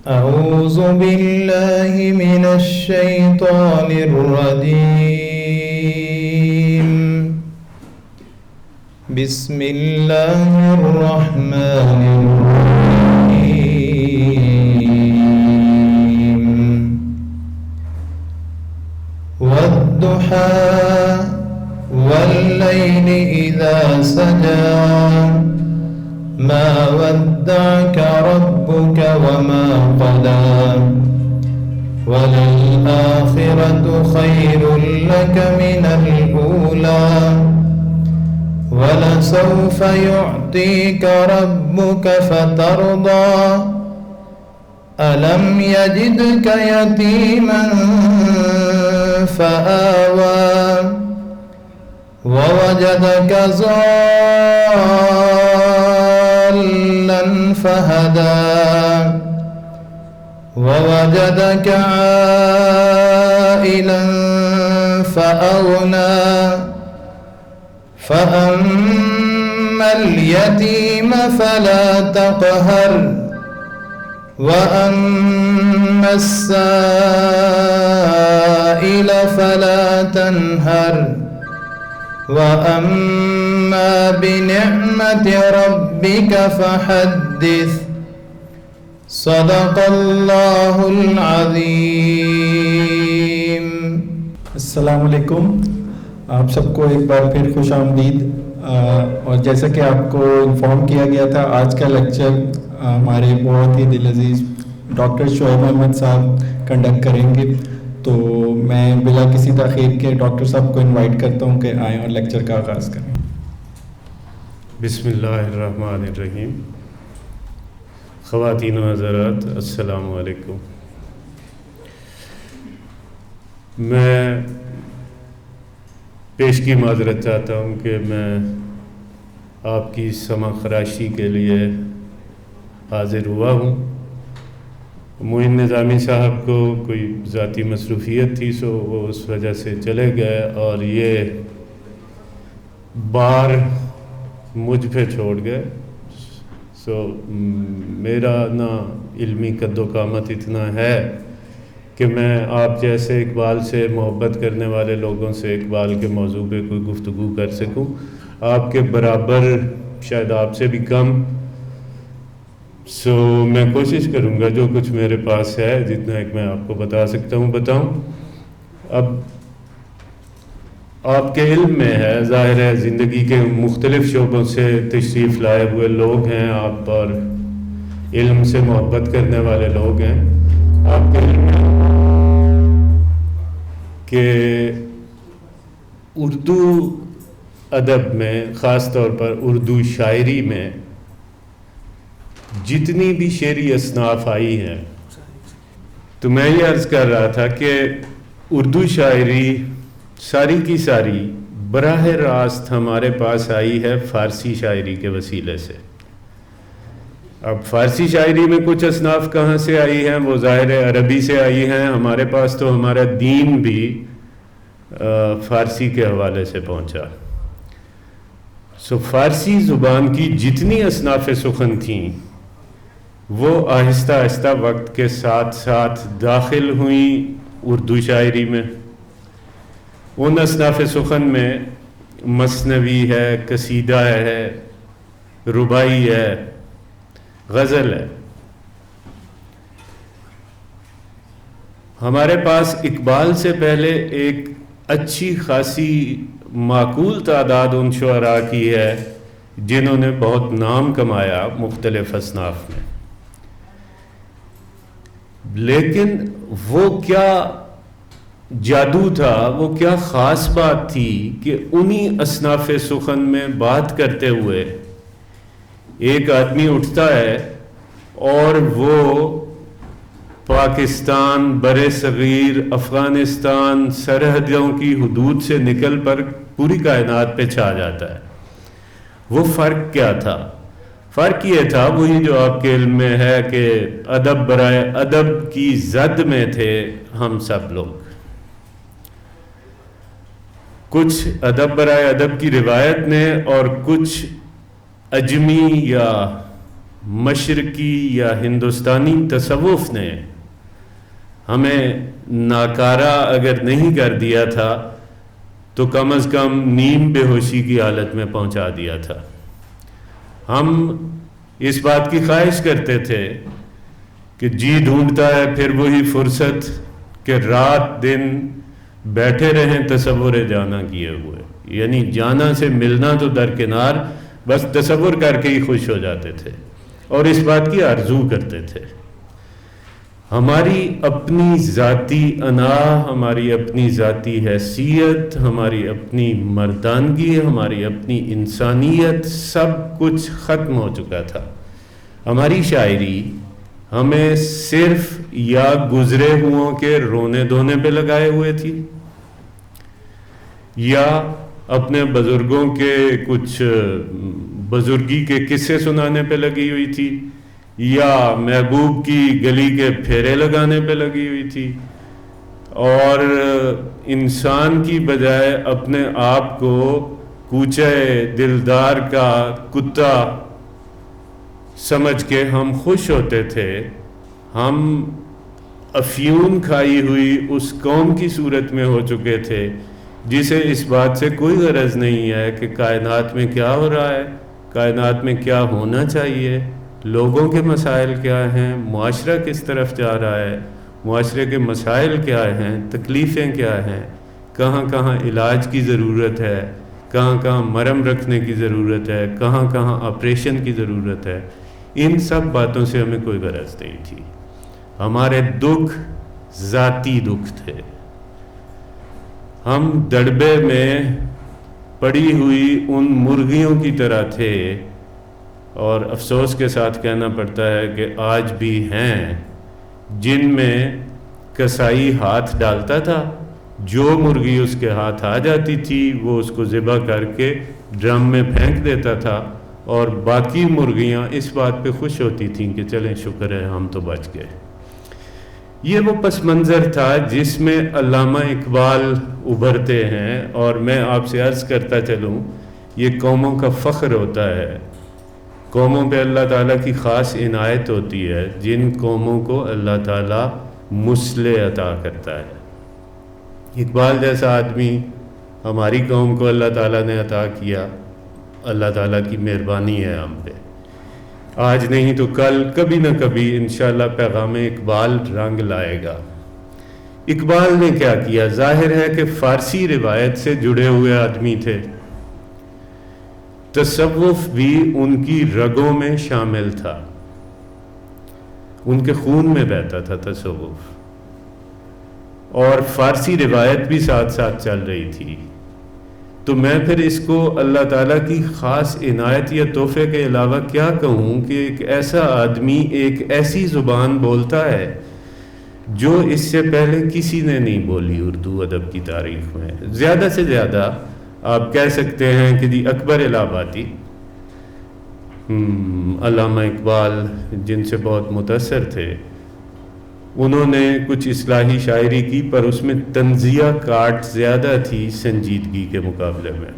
أعوذ بالله من الشيطان الرجيم. بسم الله الرحمن الرحيم. والضحى والليل إذا سجى ما ودعك ربك وما قلى وللآخرة خير لك من الأولى ولسوف يعطيك ربك فترضى ألم يجدك يتيما فآوى ووجدك ضالا فهدى ووجدك عائلا فأغنى فأما اليتيم فلا تقهر وأما السائل فلا تنهر وأما بنعمة ربك فحدث صدق اللہ العظیم۔ السلام علیکم، آپ سب کو ایک بار پھر خوش آمدید۔ اور جیسا کہ آپ کو انفارم کیا گیا تھا، آج کا لیکچر ہمارے بہت ہی دل عزیز ڈاکٹر شعیب احمد صاحب کنڈکٹ کریں گے، تو میں بلا کسی تاخیر کے ڈاکٹر صاحب کو انوائٹ کرتا ہوں کہ آئیں اور لیکچر کا آغاز کریں۔ بسم اللہ الرحمن الرحیم۔ خواتین و حضرات، السلام علیکم۔ میں پیش کی معذرت چاہتا ہوں کہ میں آپ کی سمع خراشی کے لیے حاضر ہوا ہوں۔ معین نظامی صاحب کو کوئی ذاتی مصروفیت تھی، سو وہ اس وجہ سے چلے گئے اور یہ بار مجھ پہ چھوڑ گئے۔ سو میرا نا علمی قد و قامت اتنا ہے کہ میں آپ جیسے اقبال سے محبت کرنے والے لوگوں سے اقبال کے موضوع پہ کوئی گفتگو کر سکوں، آپ کے برابر شاید آپ سے بھی کم۔ سو میں کوشش کروں گا جو کچھ میرے پاس ہے، جتنا ایک میں آپ کو بتا سکتا ہوں بتاؤں۔ اب آپ کے علم میں ہے، ظاہر ہے زندگی کے مختلف شعبوں سے تشریف لائے ہوئے لوگ ہیں آپ، اور علم سے محبت کرنے والے لوگ ہیں۔ آپ کے علم میں کہ اردو ادب میں، خاص طور پر اردو شاعری میں جتنی بھی شعری اصناف آئی ہیں، تو میں یہ عرض کر رہا تھا کہ اردو شاعری ساری کی ساری براہ راست ہمارے پاس آئی ہے فارسی شاعری کے وسیلے سے۔ اب فارسی شاعری میں کچھ اصناف کہاں سے آئی ہیں؟ وہ ظاہر عربی سے آئی ہیں۔ ہمارے پاس تو ہمارا دین بھی فارسی کے حوالے سے پہنچا۔ سو فارسی زبان کی جتنی اصناف سخن تھیں وہ آہستہ آہستہ وقت کے ساتھ ساتھ داخل ہوئیں اردو شاعری میں۔ ان اصناف سخن میں مثنوی ہے، قصیدہ ہے، رباعی ہے، غزل ہے۔ ہمارے پاس اقبال سے پہلے ایک اچھی خاصی معقول تعداد ان شعراء کی ہے جنہوں نے بہت نام کمایا مختلف اصناف میں، لیکن وہ کیا جادو تھا، وہ کیا خاص بات تھی کہ انہی اصناف سخن میں بات کرتے ہوئے ایک آدمی اٹھتا ہے اور وہ پاکستان، بر صغیر، افغانستان، سرحدوں کی حدود سے نکل پر پوری کائنات پہ چھا جاتا ہے۔ وہ فرق کیا تھا؟ فرق یہ تھا وہی جو آپ کے علم میں ہے کہ ادب برائے ادب کی زد میں تھے ہم سب لوگ۔ کچھ ادب برائے ادب کی روایت میں اور کچھ اجمی یا مشرقی یا ہندوستانی تصوف نے ہمیں ناکارہ اگر نہیں کر دیا تھا تو کم از کم نیم بے ہوشی کی حالت میں پہنچا دیا تھا۔ ہم اس بات کی خواہش کرتے تھے کہ جی ڈھونڈتا ہے پھر وہی فرصت کہ رات دن بیٹھے رہیں تصور جانا کیے ہوئے، یعنی جانا سے ملنا تو درکنار، بس تصور کر کے ہی خوش ہو جاتے تھے اور اس بات کی آرزو کرتے تھے۔ ہماری اپنی ذاتی انا، ہماری اپنی ذاتی حیثیت، ہماری اپنی مردانگی، ہماری اپنی انسانیت، سب کچھ ختم ہو چکا تھا۔ ہماری شاعری ہمیں صرف یا گزرے ہوں کے رونے دھونے پہ لگائے ہوئے تھی، یا اپنے بزرگوں کے کچھ بزرگی کے قصے سنانے پہ لگی ہوئی تھی، یا محبوب کی گلی کے پھیرے لگانے پہ لگی ہوئی تھی، اور انسان کی بجائے اپنے آپ کو کوچے دلدار کا کتا سمجھ کے ہم خوش ہوتے تھے۔ ہم افیون کھائی ہوئی اس قوم کی صورت میں ہو چکے تھے جسے اس بات سے کوئی غرض نہیں ہے کہ کائنات میں کیا ہو رہا ہے، کائنات میں کیا ہونا چاہیے، لوگوں کے مسائل کیا ہیں، معاشرہ کس طرف جا رہا ہے، معاشرے کے مسائل کیا ہیں، تکلیفیں کیا ہیں، کہاں کہاں علاج کی ضرورت ہے، کہاں کہاں مرہم رکھنے کی ضرورت ہے، کہاں کہاں آپریشن کی ضرورت ہے۔ ان سب باتوں سے ہمیں کوئی غرض نہیں تھی۔ ہمارے دکھ ذاتی دکھ تھے۔ ہم دڑبے میں پڑی ہوئی ان مرغیوں کی طرح تھے، اور افسوس کے ساتھ کہنا پڑتا ہے کہ آج بھی ہیں، جن میں کسائی ہاتھ ڈالتا تھا، جو مرغی اس کے ہاتھ آ جاتی تھی وہ اس کو ذبح کر کے ڈرم میں پھینک دیتا تھا، اور باقی مرغیاں اس بات پہ خوش ہوتی تھیں کہ چلیں شکر ہے ہم تو بچ گئے۔ یہ وہ پس منظر تھا جس میں علامہ اقبال ابھرتے ہیں، اور میں آپ سے عرض کرتا چلوں یہ قوموں کا فخر ہوتا ہے، قوموں پہ اللہ تعالیٰ کی خاص عنایت ہوتی ہے جن قوموں کو اللہ تعالیٰ مصلح عطا کرتا ہے۔ اقبال جیسا آدمی ہماری قوم کو اللہ تعالیٰ نے عطا کیا، اللہ تعالیٰ کی مہربانی ہے ہم پہ۔ آج نہیں تو کل، کبھی نہ کبھی انشاءاللہ پیغام اقبال رنگ لائے گا۔ اقبال نے کیا کیا؟ ظاہر ہے کہ فارسی روایت سے جڑے ہوئے آدمی تھے، تصوف بھی ان کی رگوں میں شامل تھا، ان کے خون میں بہتا تھا تصوف، اور فارسی روایت بھی ساتھ ساتھ چل رہی تھی۔ تو میں پھر اس کو اللہ تعالیٰ کی خاص عنایت یا تحفے کے علاوہ کیا کہوں کہ ایک ایسا آدمی ایک ایسی زبان بولتا ہے جو اس سے پہلے کسی نے نہیں بولی اردو ادب کی تاریخ میں۔ زیادہ سے زیادہ آپ کہہ سکتے ہیں کہ جی اکبر الہ آبادی، علامہ اقبال جن سے بہت متاثر تھے، انہوں نے کچھ اصلاحی شاعری کی، پر اس میں طنزیہ کاٹ زیادہ تھی سنجیدگی کے مقابلے میں۔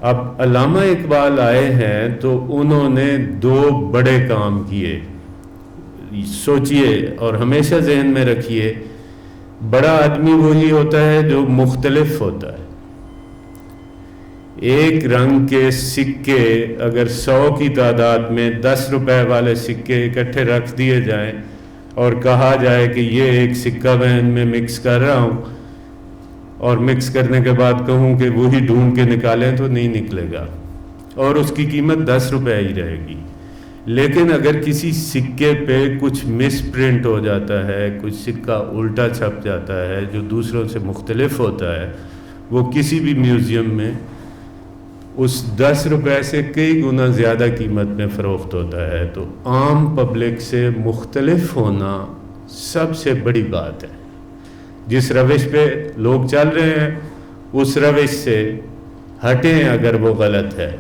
اب علامہ اقبال آئے ہیں تو انہوں نے دو بڑے کام کیے، سوچئے اور ہمیشہ ذہن میں رکھیے، بڑا آدمی وہی ہوتا ہے جو مختلف ہوتا ہے۔ ایک رنگ کے سکے اگر 100 کی تعداد میں 10 روپے والے سکے اکٹھے رکھ دیے جائیں اور کہا جائے کہ یہ ایک سکہ میں ان میں مکس کر رہا ہوں، اور مکس کرنے کے بعد کہوں کہ وہی ڈھونڈ کے نکالیں تو نہیں نکلے گا، اور اس کی قیمت 10 روپے ہی رہے گی۔ لیکن اگر کسی سکے پہ کچھ مس پرنٹ ہو جاتا ہے، کچھ سکہ الٹا چھپ جاتا ہے جو دوسروں سے مختلف ہوتا ہے، وہ کسی بھی میوزیم میں اس 10 روپے سے کئی گنا زیادہ قیمت میں فروخت ہوتا ہے۔ تو عام پبلک سے مختلف ہونا سب سے بڑی بات ہے۔ جس روش پہ لوگ چل رہے ہیں اس روش سے ہٹیں اگر وہ غلط ہے۔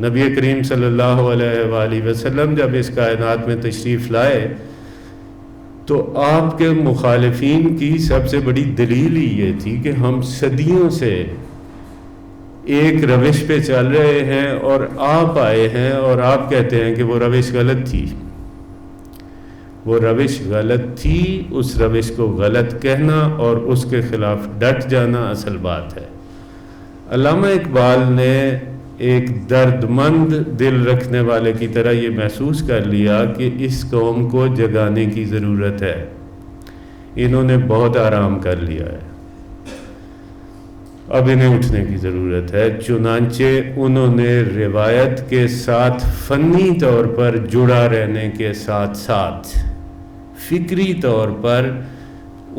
نبی کریم صلی اللہ علیہ وآلہ وسلم جب اس کائنات میں تشریف لائے تو آپ کے مخالفین کی سب سے بڑی دلیل ہی یہ تھی کہ ہم صدیوں سے ایک روش پہ چل رہے ہیں اور آپ آئے ہیں اور آپ کہتے ہیں کہ وہ روش غلط تھی. وہ روش غلط تھی، اس روش کو غلط کہنا اور اس کے خلاف ڈٹ جانا اصل بات ہے. علامہ اقبال نے ایک درد مند دل رکھنے والے کی طرح یہ محسوس کر لیا کہ اس قوم کو جگانے کی ضرورت ہے. انہوں نے بہت آرام کر لیا ہے، اب انہیں اٹھنے کی ضرورت ہے. چنانچہ انہوں نے روایت کے ساتھ فنی طور پر جڑا رہنے کے ساتھ ساتھ فکری طور پر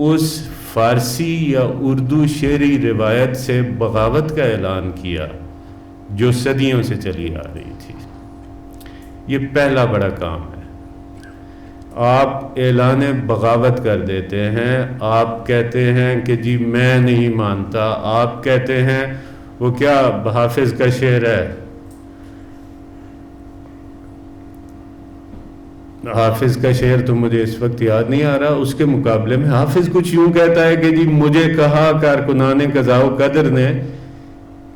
اس فارسی یا اردو شعری روایت سے بغاوت کا اعلان کیا جو صدیوں سے چلی آ رہی تھی. یہ پہلا بڑا کام ہے. آپ اعلان بغاوت کر دیتے ہیں. آپ کہتے ہیں کہ جی میں نہیں مانتا. آپ کہتے ہیں وہ کیا حافظ کا شعر ہے، حافظ کا شعر تو مجھے اس وقت یاد نہیں آ رہا، اس کے مقابلے میں حافظ کچھ یوں کہتا ہے کہ جی مجھے کہا کارکنان قضا و قدر نے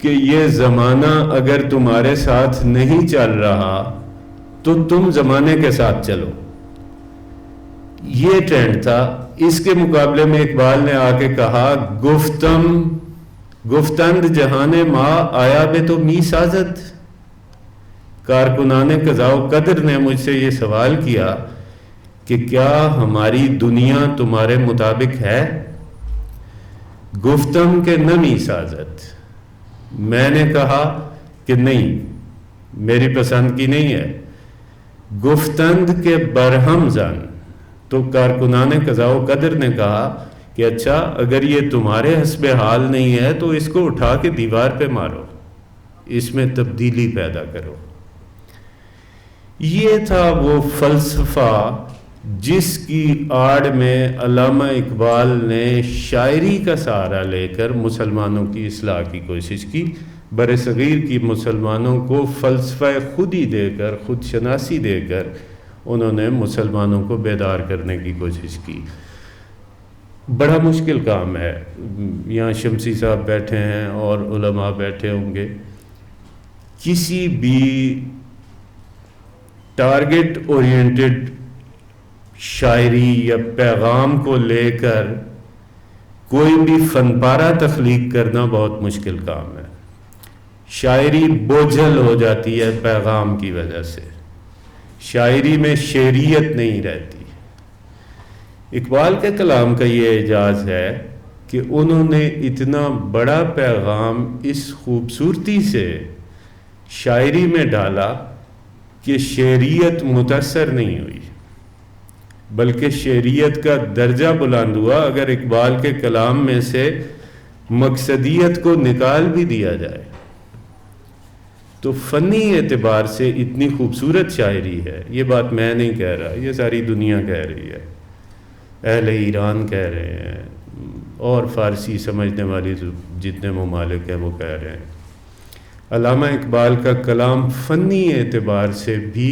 کہ یہ زمانہ اگر تمہارے ساتھ نہیں چل رہا تو تم زمانے کے ساتھ چلو. یہ ٹرینڈ تھا. اس کے مقابلے میں اقبال نے آ کے کہا گفتند جہان ما آیا بے تو می سازد. کارکنان قضا و قدر نے مجھ سے یہ سوال کیا کہ کیا ہماری دنیا تمہارے مطابق ہے؟ گفتم کے نمی سازد. میں نے کہا کہ نہیں، میری پسند کی نہیں ہے. گفتند کے برہم زن. تو کارکنان قضا و قدر نے کہا کہ اچھا اگر یہ تمہارے حسب حال نہیں ہے تو اس کو اٹھا کے دیوار پہ مارو، اس میں تبدیلی پیدا کرو. یہ تھا وہ فلسفہ جس کی آڑ میں علامہ اقبال نے شاعری کا سہارا لے کر مسلمانوں کی اصلاح کی کوشش کی. بر صغیر کی مسلمانوں کو فلسفہ خودی دے کر، خود شناسی دے کر انہوں نے مسلمانوں کو بیدار کرنے کی کوشش کی. بڑا مشکل کام ہے. یہاں شمسی صاحب بیٹھے ہیں اور علماء بیٹھے ہوں گے. کسی بھی ٹارگٹ اورینٹڈ شاعری یا پیغام کو لے کر کوئی بھی فن پارہ تخلیق کرنا بہت مشکل کام ہے. شاعری بوجھل ہو جاتی ہے پیغام کی وجہ سے. شاعری میں شعریت نہیں رہتی. اقبال کے کلام کا یہ اعجاز ہے کہ انہوں نے اتنا بڑا پیغام اس خوبصورتی سے شاعری میں ڈالا کہ شعریت متاثر نہیں ہوئی، بلکہ شعریت کا درجہ بلند ہوا. اگر اقبال کے کلام میں سے مقصدیت کو نکال بھی دیا جائے تو فنی اعتبار سے اتنی خوبصورت شاعری ہے. یہ بات میں نہیں کہہ رہا، یہ ساری دنیا کہہ رہی ہے. اہل ایران کہہ رہے ہیں اور فارسی سمجھنے والی جتنے ممالک ہیں وہ کہہ رہے ہیں. علامہ اقبال کا کلام فنی اعتبار سے بھی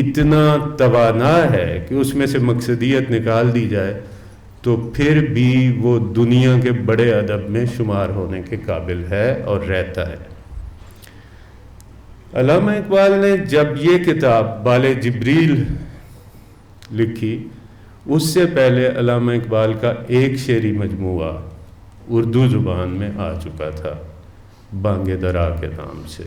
اتنا توانا ہے کہ اس میں سے مقصدیت نکال دی جائے تو پھر بھی وہ دنیا کے بڑے ادب میں شمار ہونے کے قابل ہے اور رہتا ہے. علامہ اقبال نے جب یہ کتاب بال جبریل لکھی، اس سے پہلے علامہ اقبال کا ایک شعری مجموعہ اردو زبان میں آ چکا تھا بانگ درا کے نام سے.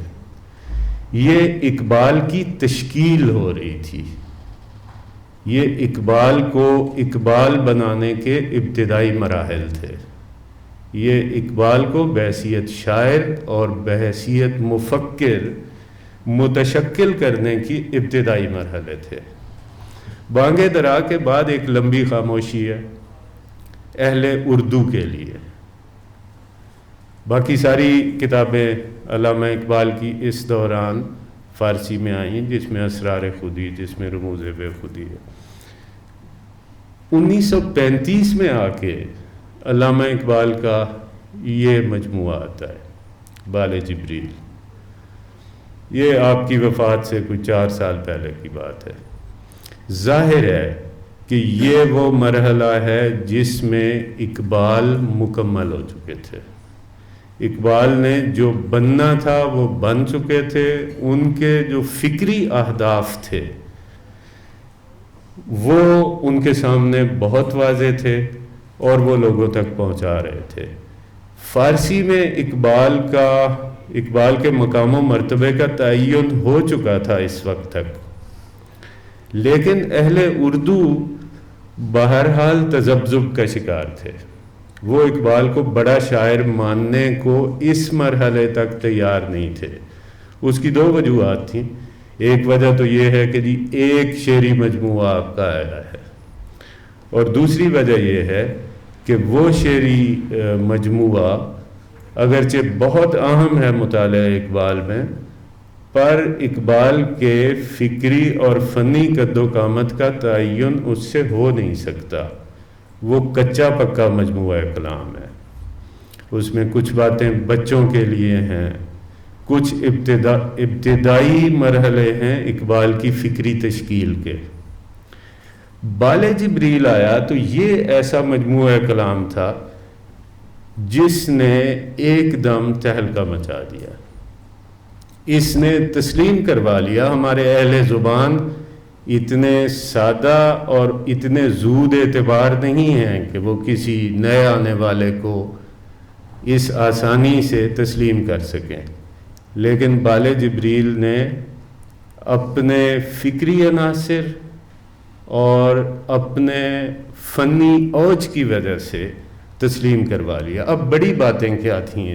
یہ اقبال کی تشکیل ہو رہی تھی. یہ اقبال کو اقبال بنانے کے ابتدائی مراحل تھے. یہ اقبال کو بحیثیت شاعر اور بحیثیت مفکر متشکل کرنے کی ابتدائی مرحلے تھے. بانگ درا کے بعد ایک لمبی خاموشی ہے اہل اردو کے لیے. باقی ساری کتابیں علامہ اقبال کی اس دوران فارسی میں آئیں جس میں اسرار خودی، جس میں رموز بے خودی ہے. 1935 میں آ کے علامہ اقبال کا یہ مجموعہ آتا ہے بال جبریل. یہ آپ کی وفات سے کچھ 4 سال پہلے کی بات ہے. ظاہر ہے کہ یہ وہ مرحلہ ہے جس میں اقبال مکمل ہو چکے تھے. اقبال نے جو بننا تھا وہ بن چکے تھے، ان کے جو فکری اہداف تھے وہ ان کے سامنے بہت واضح تھے اور وہ لوگوں تک پہنچا رہے تھے۔ فارسی میں اقبال کے مقام و مرتبے کا تعین ہو چکا تھا اس وقت تک، لیکن اہل اردو بہرحال تذبذب کا شکار تھے۔ وہ اقبال کو بڑا شاعر ماننے کو اس مرحلے تک تیار نہیں تھے۔ اس کی دو وجوہات تھیں۔ ایک وجہ تو یہ ہے کہ جی ایک شعری مجموعہ آپ کا آیا ہے، اور دوسری وجہ یہ ہے کہ وہ شعری مجموعہ اگرچہ بہت اہم ہے مطالعہ اقبال میں، پر اقبال کے فکری اور فنی قد و قامت کا تعین اس سے ہو نہیں سکتا۔ وہ کچا پکا مجموعہ کلام ہے، اس میں کچھ باتیں بچوں کے لیے ہیں، کچھ ابتدائی مرحلے ہیں اقبال کی فکری تشکیل کے۔ بال جبریل آیا تو یہ ایسا مجموعہ کلام تھا جس نے ایک دم تہلکہ مچا دیا، اس نے تسلیم کروا لیا۔ ہمارے اہل زبان اتنے سادہ اور اتنے زود اعتبار نہیں ہیں کہ وہ کسی نئے آنے والے کو اس آسانی سے تسلیم کر سکیں، لیکن بال جبریل نے اپنے فکری عناصر اور اپنے فنی اوج کی وجہ سے تسلیم کروا لیا۔ اب بڑی باتیں کیا تھیں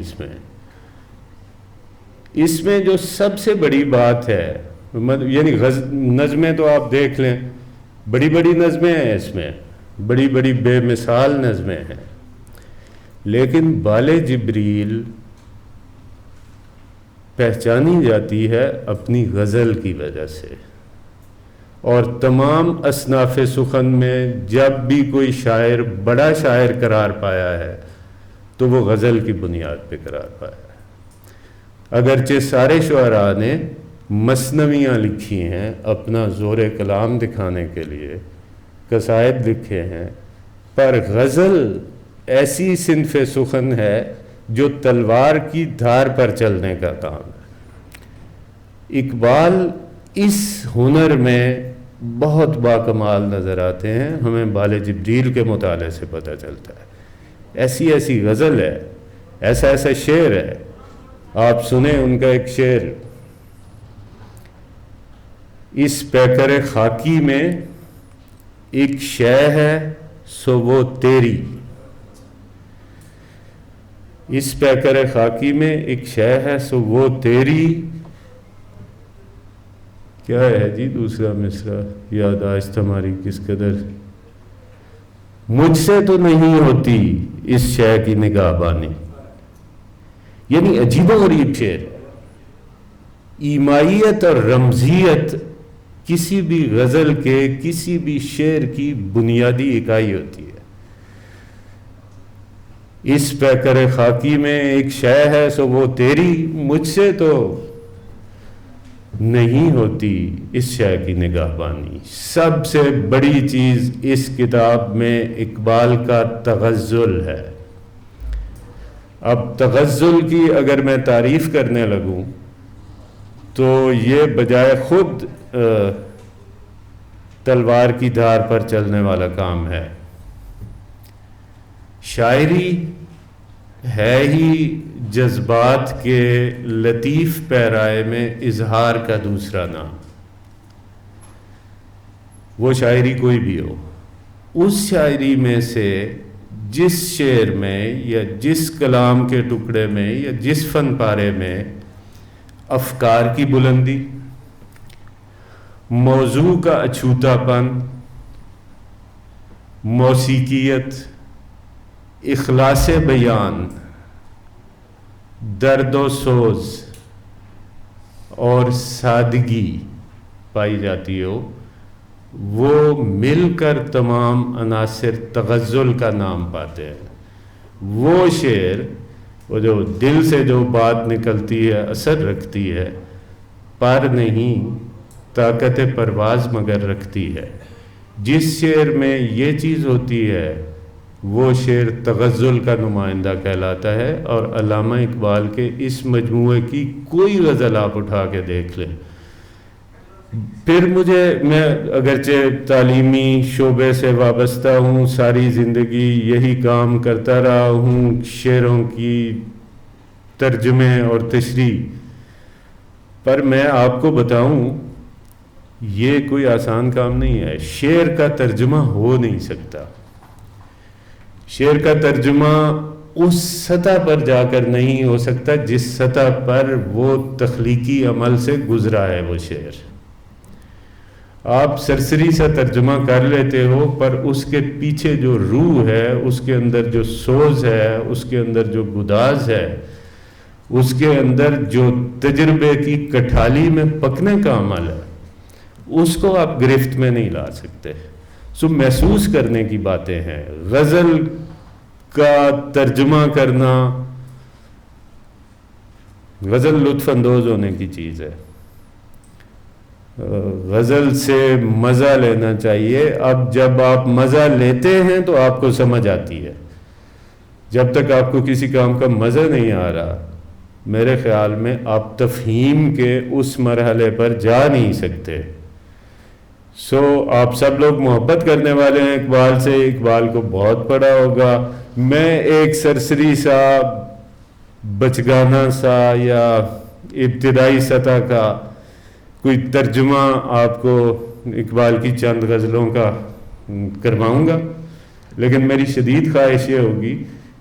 اس میں جو سب سے بڑی بات ہے، یعنی نظمیں تو آپ دیکھ لیں، بڑی بڑی نظمیں ہیں، اس میں بڑی بڑی بے مثال نظمیں ہیں، لیکن بال جبریل پہچانی جاتی ہے اپنی غزل کی وجہ سے۔ اور تمام اصناف سخن میں جب بھی کوئی شاعر بڑا شاعر قرار پایا ہے تو وہ غزل کی بنیاد پہ قرار پایا ہے۔ اگرچہ سارے شعراء نے مثنویاں لکھی ہیں اپنا زور کلام دکھانے کے لیے، قصائد لکھے ہیں، پر غزل ایسی صنف سخن ہے جو تلوار کی دھار پر چلنے کا کام ہے۔ اقبال اس ہنر میں بہت باکمال نظر آتے ہیں، ہمیں بال جبریل کے مطالعے سے پتہ چلتا ہے۔ ایسی ایسی غزل ہے، ایسا ایسا شعر ہے، آپ سنیں ان کا ایک شعر، اس پیکر خاکی میں ایک شے ہے سو وہ تیری، اس پیکر خاکی میں ایک شے ہے سو وہ تیری، کیا ہے جی دوسرا مصرع، یاداشت ہماری کس قدر، مجھ سے تو نہیں ہوتی اس شے کی نگاہ بانی۔ یعنی عجیب و غریب شعر، ایمائیت اور رمزیت کسی بھی غزل کے، کسی بھی شعر کی بنیادی اکائی ہوتی ہے۔ اس پیکر خاکی میں ایک شے ہے سو وہ تیری، مجھ سے تو نہیں ہوتی اس شے کی نگاہ بانی۔ سب سے بڑی چیز اس کتاب میں اقبال کا تغزل ہے۔ اب تغزل کی اگر میں تعریف کرنے لگوں تو یہ بجائے خود تلوار کی دھار پر چلنے والا کام ہے۔ شاعری ہے ہی جذبات کے لطیف پیرائے میں اظہار کا دوسرا نام۔ وہ شاعری کوئی بھی ہو، اس شاعری میں سے جس شعر میں یا جس کلام کے ٹکڑے میں یا جس فن پارے میں افکار کی بلندی، موضوع کا اچھوتا پن، موسیقیت، اخلاص بیان، درد و سوز اور سادگی پائی جاتی ہو، وہ مل کر تمام عناصر تغزل کا نام پاتے ہیں۔ وہ شعر، وہ جو دل سے جو بات نکلتی ہے، اثر رکھتی ہے، پر نہیں طاقت پرواز مگر رکھتی ہے۔ جس شعر میں یہ چیز ہوتی ہے وہ شعر تغزل کا نمائندہ کہلاتا ہے، اور علامہ اقبال کے اس مجموعے کی کوئی غزل آپ اٹھا کے دیکھ لیں. پھر میں اگرچہ تعلیمی شعبے سے وابستہ ہوں، ساری زندگی یہی کام کرتا رہا ہوں، شعروں کی ترجمے اور تشریح، پر میں آپ کو بتاؤں یہ کوئی آسان کام نہیں ہے. شعر کا ترجمہ ہو نہیں سکتا. شعر کا ترجمہ اس سطح پر جا کر نہیں ہو سکتا جس سطح پر وہ تخلیقی عمل سے گزرا ہے وہ شعر. آپ سرسری سا ترجمہ کر لیتے ہو، پر اس کے پیچھے جو روح ہے، اس کے اندر جو سوز ہے، اس کے اندر جو گداز ہے، اس کے اندر جو تجربے کی کٹھالی میں پکنے کا عمل ہے، اس کو آپ گرفت میں نہیں لا سکتے. سو محسوس کرنے کی باتیں ہیں. غزل کا ترجمہ کرنا، غزل لطف اندوز ہونے کی چیز ہے. غزل سے مزہ لینا چاہیے. اب جب آپ مزہ لیتے ہیں تو آپ کو سمجھ آتی ہے. جب تک آپ کو کسی کام کا مزہ نہیں آ رہا، میرے خیال میں آپ تفہیم کے اس مرحلے پر جا نہیں سکتے. سو آپ سب لوگ محبت کرنے والے ہیں اقبال سے، اقبال کو بہت پڑھا ہوگا. میں ایک سرسری سا بچگانہ سا یا ابتدائی سطح کا کوئی ترجمہ آپ کو اقبال کی چند غزلوں کا کرواؤں گا، لیکن میری شدید خواہش یہ ہوگی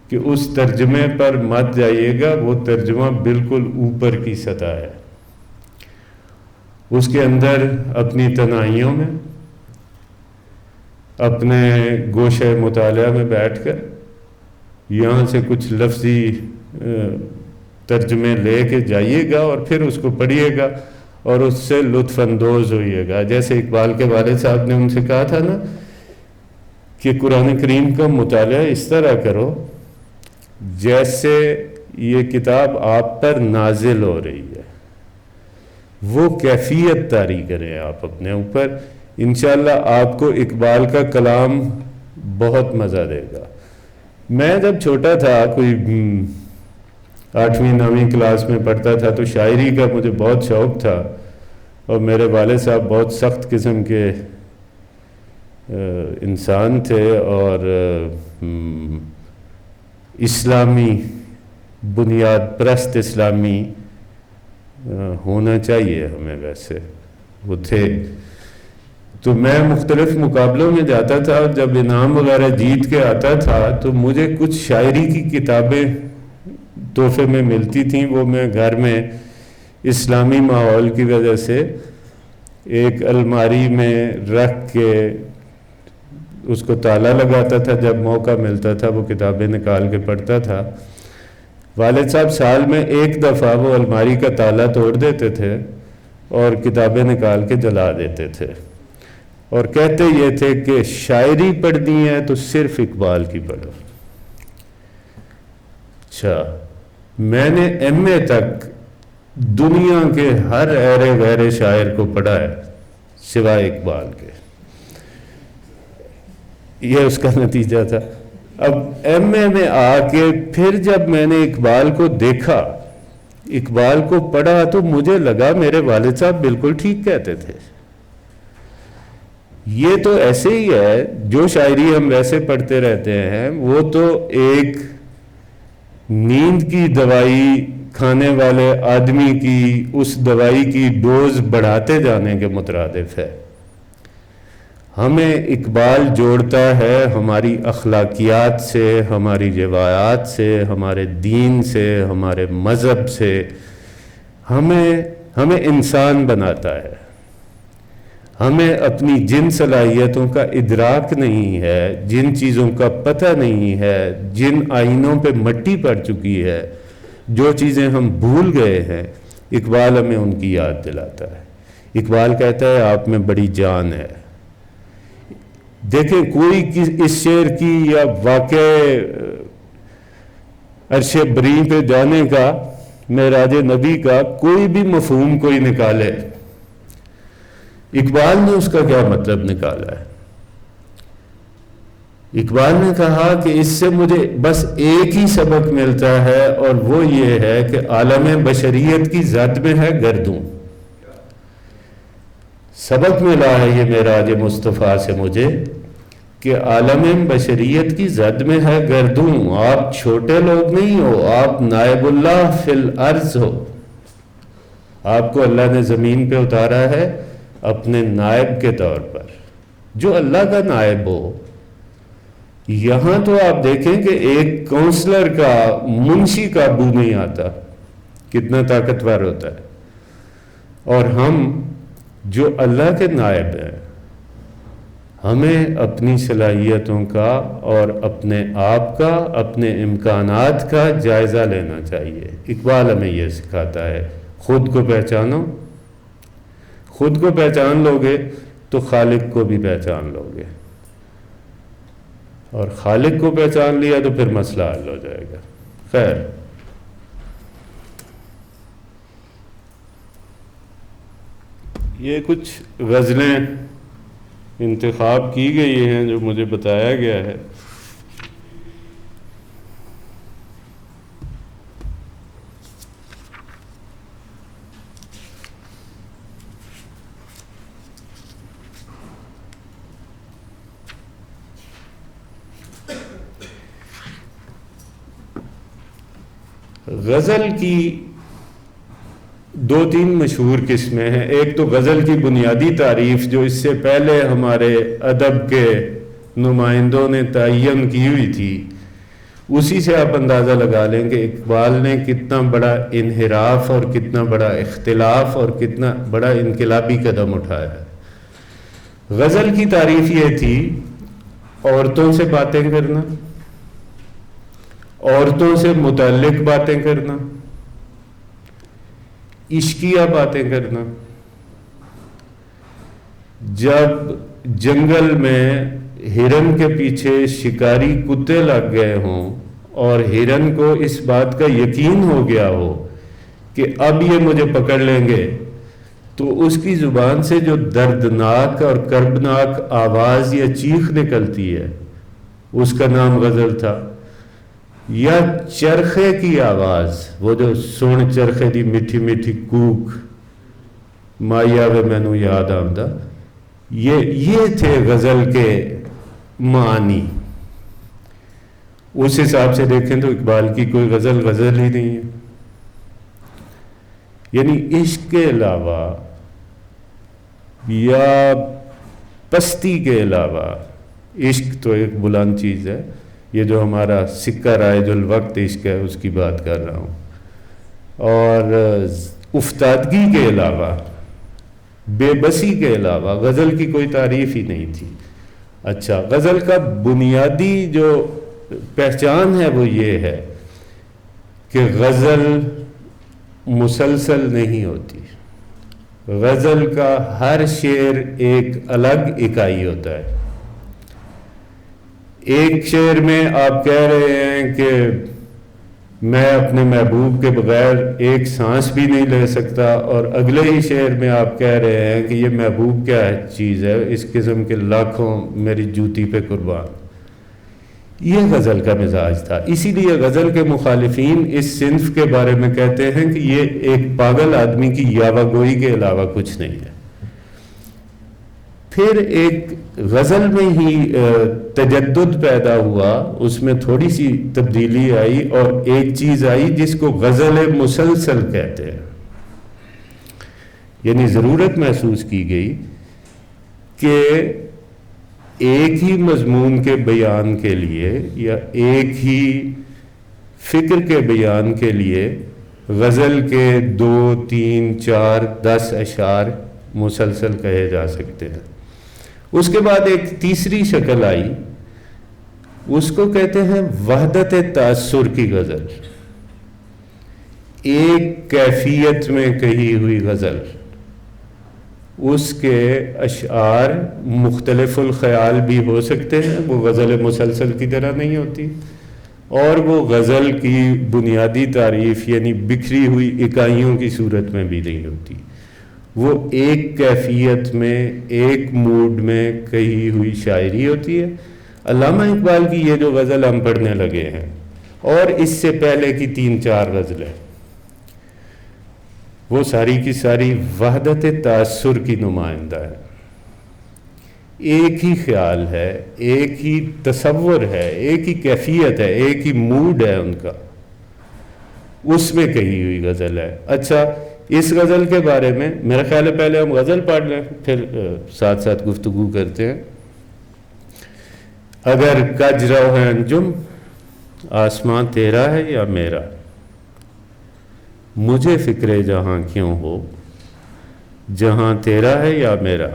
کہ اس ترجمے پر مت جائیے گا. وہ ترجمہ بالکل اوپر کی سطح ہے. اس کے اندر اپنی تنہائیوں میں، اپنے گوشے مطالعہ میں بیٹھ کر یہاں سے کچھ لفظی ترجمے لے کے جائیے گا اور پھر اس کو پڑھیے گا اور اس سے لطف اندوز ہوئیے گا. جیسے اقبال کے والد صاحب نے ان سے کہا تھا نا کہ قرآن کریم کا مطالعہ اس طرح کرو جیسے یہ کتاب آپ پر نازل ہو رہی ہے. وہ کیفیت طاری کریں آپ اپنے اوپر. انشاءاللہ آپ کو اقبال کا کلام بہت مزہ دے گا. میں جب چھوٹا تھا، کوئی 8ویں 9ویں کلاس میں پڑھتا تھا، تو شاعری کا مجھے بہت شوق تھا، اور میرے والد صاحب بہت سخت قسم کے انسان تھے، اور اسلامی بنیاد پرست اسلامی ہونا چاہیے ہمیں، ویسے وہ تھے. تو میں مختلف مقابلوں میں جاتا تھا، جب انعام وغیرہ جیت کے آتا تھا تو مجھے کچھ شاعری کی کتابیں تحفے میں ملتی تھیں. وہ میں گھر میں اسلامی ماحول کی وجہ سے ایک الماری میں رکھ کے اس کو تالا لگاتا تھا. جب موقع ملتا تھا وہ کتابیں نکال کے پڑھتا تھا. والد صاحب سال میں ایک دفعہ وہ الماری کا تالا توڑ دیتے تھے اور کتابیں نکال کے جلا دیتے تھے، اور کہتے یہ تھے کہ شاعری پڑھنی ہے تو صرف اقبال کی پڑھو. اچھا، میں نے ایم اے تک دنیا کے ہر ایرے غیر شاعر کو پڑھا ہے سوائے اقبال کے. یہ اس کا نتیجہ تھا. اب ایم اے میں آ کے پھر جب میں نے اقبال کو دیکھا، اقبال کو پڑھا، تو مجھے لگا میرے والد صاحب بالکل ٹھیک کہتے تھے. یہ تو ایسے ہی ہے، جو شاعری ہم ویسے پڑھتے رہتے ہیں وہ تو ایک نیند کی دوائی کھانے والے آدمی کی اس دوائی کی ڈوز بڑھاتے جانے کے مترادف ہے. ہمیں اقبال جوڑتا ہے ہماری اخلاقیات سے، ہماری روایات سے، ہمارے دین سے، ہمارے مذہب سے. ہمیں انسان بناتا ہے. ہمیں اپنی جن صلاحیتوں کا ادراک نہیں ہے، جن چیزوں کا پتہ نہیں ہے، جن آئینوں پہ مٹی پڑ چکی ہے، جو چیزیں ہم بھول گئے ہیں، اقبال ہمیں ان کی یاد دلاتا ہے. اقبال کہتا ہے آپ میں بڑی جان ہے. دیکھیں، کوئی اس شعر کی یا واقع عرش بری پہ جانے کا، معراج نبی کا کوئی بھی مفہوم کوئی نکالے، اقبال نے اس کا کیا مطلب نکالا ہے؟ اقبال نے کہا کہ اس سے مجھے بس ایک ہی سبق ملتا ہے، اور وہ یہ ہے کہ عالم بشریت کی زد میں ہے گردوں. سبق ملا ہے یہ معراج مصطفیٰ سے مجھے کہ عالم بشریت کی زد میں ہے گردوں. آپ چھوٹے لوگ نہیں ہو، آپ نائب اللہ فی الارض ہو. آپ کو اللہ نے زمین پہ اتارا ہے اپنے نائب کے طور پر، جو اللہ کا نائب ہو. یہاں تو آپ دیکھیں کہ ایک کونسلر کا، منشی کا بو نہیں آتا، کتنا طاقتور ہوتا ہے. اور ہم جو اللہ کے نائب ہیں، ہمیں اپنی صلاحیتوں کا اور اپنے آپ کا، اپنے امکانات کا جائزہ لینا چاہیے. اقبال ہمیں یہ سکھاتا ہے، خود کو پہچانو. خود کو پہچان لو گے تو خالق کو بھی پہچان لو گے، اور خالق کو پہچان لیا تو پھر مسئلہ حل ہو جائے گا. خیر، یہ کچھ غزلیں انتخاب کی گئی ہیں جو مجھے بتایا گیا ہے. غزل کی دو تین مشہور قسمیں ہیں. ایک تو غزل کی بنیادی تعریف جو اس سے پہلے ہمارے ادب کے نمائندوں نے تعین کی ہوئی تھی، اسی سے آپ اندازہ لگا لیں کہ اقبال نے کتنا بڑا انحراف اور کتنا بڑا اختلاف اور کتنا بڑا انقلابی قدم اٹھایا ہے. غزل کی تعریف یہ تھی عورتوں سے باتیں کرنا، عورتوں سے متعلق باتیں کرنا، عشقیہ باتیں کرنا. جب جنگل میں ہرن کے پیچھے شکاری کتے لگ گئے ہوں اور ہرن کو اس بات کا یقین ہو گیا ہو کہ اب یہ مجھے پکڑ لیں گے، تو اس کی زبان سے جو دردناک اور کربناک آواز یا چیخ نکلتی ہے، اس کا نام غزل تھا. یا چرخے کی آواز، وہ جو سن چرخے دی میٹھی میٹھی کوک، مایا وے مینوں یاد آمدہ، یہ تھے غزل کے معنی. اس حساب سے دیکھیں تو اقبال کی کوئی غزل غزل ہی نہیں ہے. یعنی عشق کے علاوہ یا پستی کے علاوہ، عشق تو ایک بلند چیز ہے، یہ جو ہمارا سکہ رائج الوقت عشق ہے اس کی بات کر رہا ہوں، اور افتادگی کے علاوہ، بے بسی کے علاوہ غزل کی کوئی تعریف ہی نہیں تھی. اچھا، غزل کا بنیادی جو پہچان ہے وہ یہ ہے کہ غزل مسلسل نہیں ہوتی. غزل کا ہر شعر ایک الگ اکائی ہوتا ہے. ایک شعر میں آپ کہہ رہے ہیں کہ میں اپنے محبوب کے بغیر ایک سانس بھی نہیں لے سکتا، اور اگلے ہی شعر میں آپ کہہ رہے ہیں کہ یہ محبوب کیا چیز ہے، اس قسم کے لاکھوں میری جوتی پہ قربان. یہ غزل کا مزاج تھا. اسی لیے غزل کے مخالفین اس صنف کے بارے میں کہتے ہیں کہ یہ ایک پاگل آدمی کی یاوہ گوئی کے علاوہ کچھ نہیں ہے. پھر ایک غزل میں ہی تجدد پیدا ہوا، اس میں تھوڑی سی تبدیلی آئی، اور ایک چیز آئی جس کو غزل مسلسل کہتے ہیں. یعنی ضرورت محسوس کی گئی کہ ایک ہی مضمون کے بیان کے لیے یا ایک ہی فکر کے بیان کے لیے غزل کے 2 3 4 10 اشعار مسلسل کہے جا سکتے ہیں. اس کے بعد ایک تیسری شکل آئی، اس کو کہتے ہیں وحدت تاثر کی غزل. ایک کیفیت میں کہی ہوئی غزل، اس کے اشعار مختلف الخیال بھی ہو سکتے ہیں، وہ غزل مسلسل کی طرح نہیں ہوتی، اور وہ غزل کی بنیادی تعریف یعنی بکھری ہوئی اکائیوں کی صورت میں بھی نہیں ہوتی. وہ ایک کیفیت میں، ایک موڈ میں کہی ہوئی شاعری ہوتی ہے. علامہ اقبال کی یہ جو غزل ہم پڑھنے لگے ہیں اور اس سے پہلے کی 3-4 غزلیں، وہ ساری کی ساری وحدت تاثر کی نمائندہ ہے. ایک ہی خیال ہے، ایک ہی تصور ہے، ایک ہی کیفیت ہے، ایک ہی موڈ ہے ان کا، اس میں کہی ہوئی غزل ہے. اچھا، اس غزل کے بارے میں میرا خیال ہے پہلے ہم غزل پڑھ لیں، پھر ساتھ ساتھ گفتگو کرتے ہیں. اگر کج رو ہے انجم، آسمان تیرا ہے یا میرا، مجھے فکر جہاں کیوں ہو، جہاں تیرا ہے یا میرا.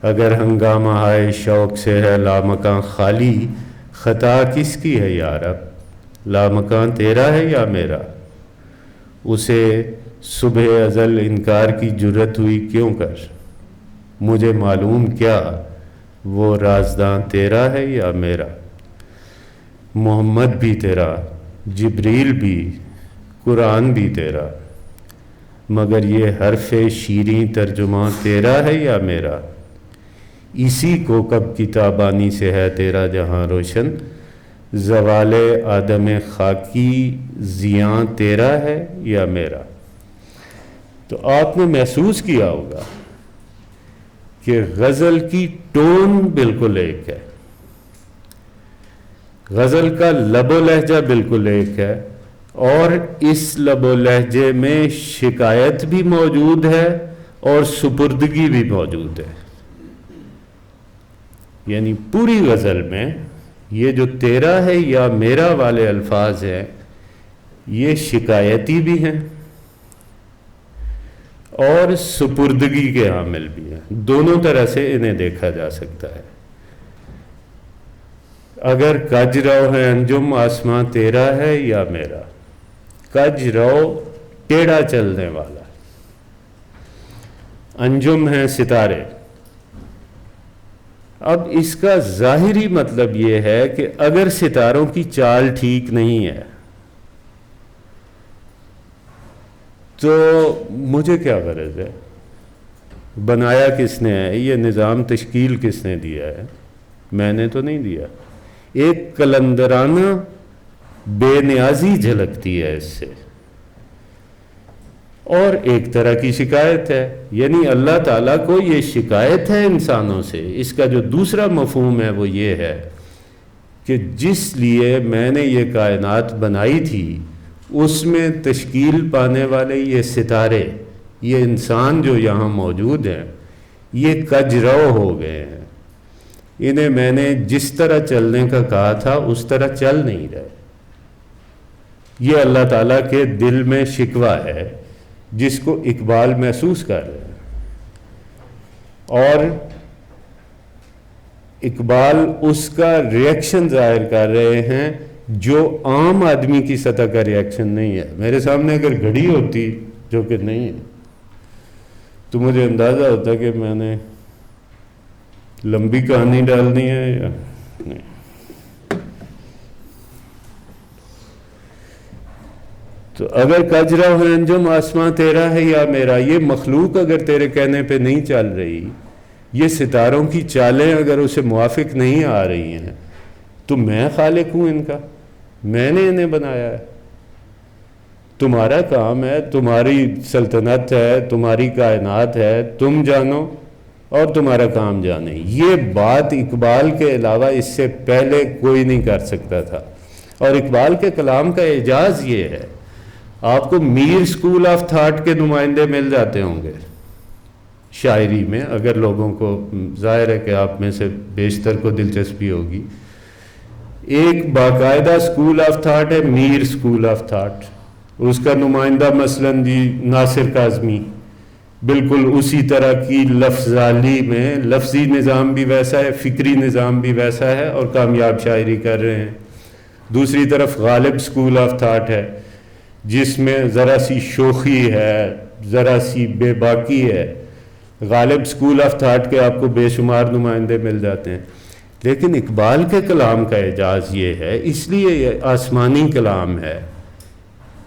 اگر ہنگامہ آئے شوق سے ہے لامکاں خالی، خطا کس کی ہے یا رب، لامکان تیرا ہے یا میرا. اسے صبح ازل انکار کی جرت ہوئی کیوں کر، مجھے معلوم کیا وہ رازداں تیرا ہے یا میرا. محمد بھی تیرا، جبریل بھی، قرآن بھی تیرا، مگر یہ حرف شیریں ترجمہ تیرا ہے یا میرا. اسی کو کب کتابانی سے ہے تیرا جہاں روشن، زوال آدم خاکی زیاں تیرا ہے یا میرا. تو آپ نے محسوس کیا ہوگا کہ غزل کی ٹون بالکل ایک ہے، غزل کا لب و لہجہ بالکل ایک ہے، اور اس لب و لہجے میں شکایت بھی موجود ہے اور سپردگی بھی موجود ہے. یعنی پوری غزل میں یہ جو تیرا ہے یا میرا والے الفاظ ہیں، یہ شکایتی بھی ہیں اور سپردگی کے حامل بھی ہیں. دونوں طرح سے انہیں دیکھا جا سکتا ہے. اگر کج رو ہے انجم، آسمان تیرا ہے یا میرا. کج رو ٹیڑھا چلنے والا، انجم ہے ستارے. اب اس کا ظاہری مطلب یہ ہے کہ اگر ستاروں کی چال ٹھیک نہیں ہے تو مجھے کیا غرض ہے، بنایا کس نے ہے، یہ نظام تشکیل کس نے دیا ہے، میں نے تو نہیں دیا. ایک قلندرانہ بے نیازی جھلکتی ہے اس سے، اور ایک طرح کی شکایت ہے. یعنی اللہ تعالیٰ کو یہ شکایت ہے انسانوں سے. اس کا جو دوسرا مفہوم ہے وہ یہ ہے کہ جس لیے میں نے یہ کائنات بنائی تھی اس میں تشکیل پانے والے یہ ستارے، یہ انسان جو یہاں موجود ہیں، یہ کج رو ہو گئے ہیں. انہیں میں نے جس طرح چلنے کا کہا تھا اس طرح چل نہیں رہے. یہ اللہ تعالیٰ کے دل میں شکوہ ہے جس کو اقبال محسوس کر رہے ہیں. اور اقبال اس کا ریئیکشن ظاہر کر رہے ہیں جو عام آدمی کی سطح کا ریئیکشن نہیں ہے. میرے سامنے اگر گھڑی ہوتی، جو کہ نہیں ہے، تو مجھے اندازہ ہوتا کہ میں نے لمبی کہانی ڈالنی ہے یا نہیں. تو اگر کج رو ہے انجم، آسمان تیرا ہے یا میرا، یہ مخلوق اگر تیرے کہنے پہ نہیں چل رہی، یہ ستاروں کی چالیں اگر اسے موافق نہیں آ رہی ہیں، تو میں خالق ہوں ان کا، میں نے انہیں بنایا ہے. تمہارا کام ہے، تمہاری سلطنت ہے، تمہاری کائنات ہے، تم جانو اور تمہارا کام جانے. یہ بات اقبال کے علاوہ اس سے پہلے کوئی نہیں کر سکتا تھا. اور اقبال کے کلام کا اعجاز یہ ہے، آپ کو میر اسکول آف تھاٹ کے نمائندے مل جاتے ہوں گے شاعری میں، اگر لوگوں کو، ظاہر ہے کہ آپ میں سے بیشتر کو دلچسپی ہوگی. ایک باقاعدہ اسکول آف تھاٹ ہے میر اسکول آف تھاٹ. اس کا نمائندہ مثلاً جی ناصر کاظمی، بالکل اسی طرح کی لفظالی میں، لفظی نظام بھی ویسا ہے، فکری نظام بھی ویسا ہے، اور کامیاب شاعری کر رہے ہیں. دوسری طرف غالب اسکول آف تھاٹ ہے جس میں ذرا سی شوخی ہے، ذرا سی بے باکی ہے. غالب اسکول آف تھاٹ کے آپ کو بے شمار نمائندے مل جاتے ہیں. لیکن اقبال کے کلام کا اعجاز یہ ہے، اس لیے یہ آسمانی کلام ہے،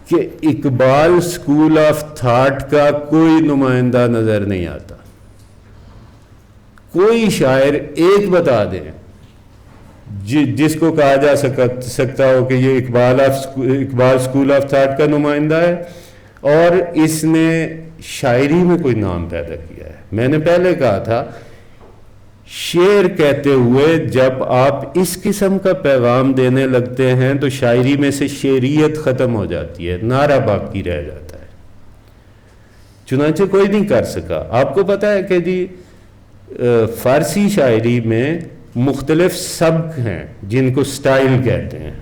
کہ اقبال اسکول آف تھاٹ کا کوئی نمائندہ نظر نہیں آتا. کوئی شاعر ایک بتا دیں جس کو کہا جا سکتا ہو کہ یہ اقبال اسکول آف تھاٹ کا نمائندہ ہے، اور اس نے شاعری میں کوئی نام پیدا کیا ہے۔ میں نے پہلے کہا تھا شعر کہتے ہوئے جب آپ اس قسم کا پیغام دینے لگتے ہیں تو شاعری میں سے شعریت ختم ہو جاتی ہے، نعرہ باقی رہ جاتا ہے، چنانچہ کوئی نہیں کر سکا۔ آپ کو پتہ ہے کہ جی فارسی شاعری میں مختلف سبک ہیں جن کو سٹائل کہتے ہیں،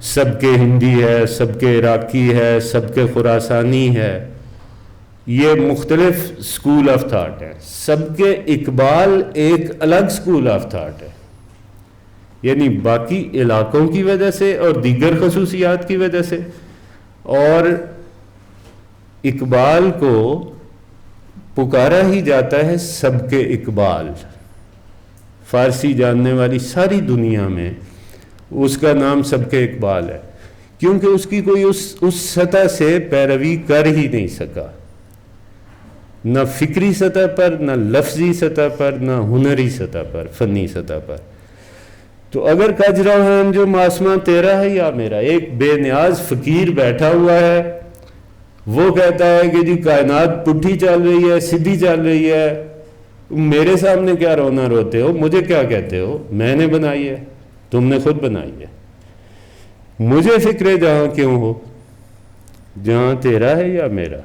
سبک ہندی ہے، سبک عراقی ہے، سبک خراسانی ہے، یہ مختلف سکول آف تھاٹ ہے۔ سبک اقبال ایک الگ سکول آف تھاٹ ہے، یعنی باقی علاقوں کی وجہ سے اور دیگر خصوصیات کی وجہ سے، اور اقبال کو پکارا ہی جاتا ہے سبک اقبال۔ فارسی جاننے والی ساری دنیا میں اس کا نام سبک اقبال ہے، کیونکہ اس کی کوئی اس سطح سے پیروی کر ہی نہیں سکا، نہ فکری سطح پر، نہ لفظی سطح پر، نہ ہنری سطح پر، فنی سطح پر۔ تو اگر کج رہا جو آسماں تیرا ہے یا میرا، ایک بے نیاز فقیر بیٹھا ہوا ہے، وہ کہتا ہے کہ جی کائنات پٹھی چل رہی ہے، سیدھی چل رہی ہے، میرے سامنے کیا رونا روتے ہو، مجھے کیا کہتے ہو، میں نے بنائی ہے، تم نے خود بنائی ہے، مجھے فکر جہاں کیوں ہو، جہاں تیرا ہے یا میرا۔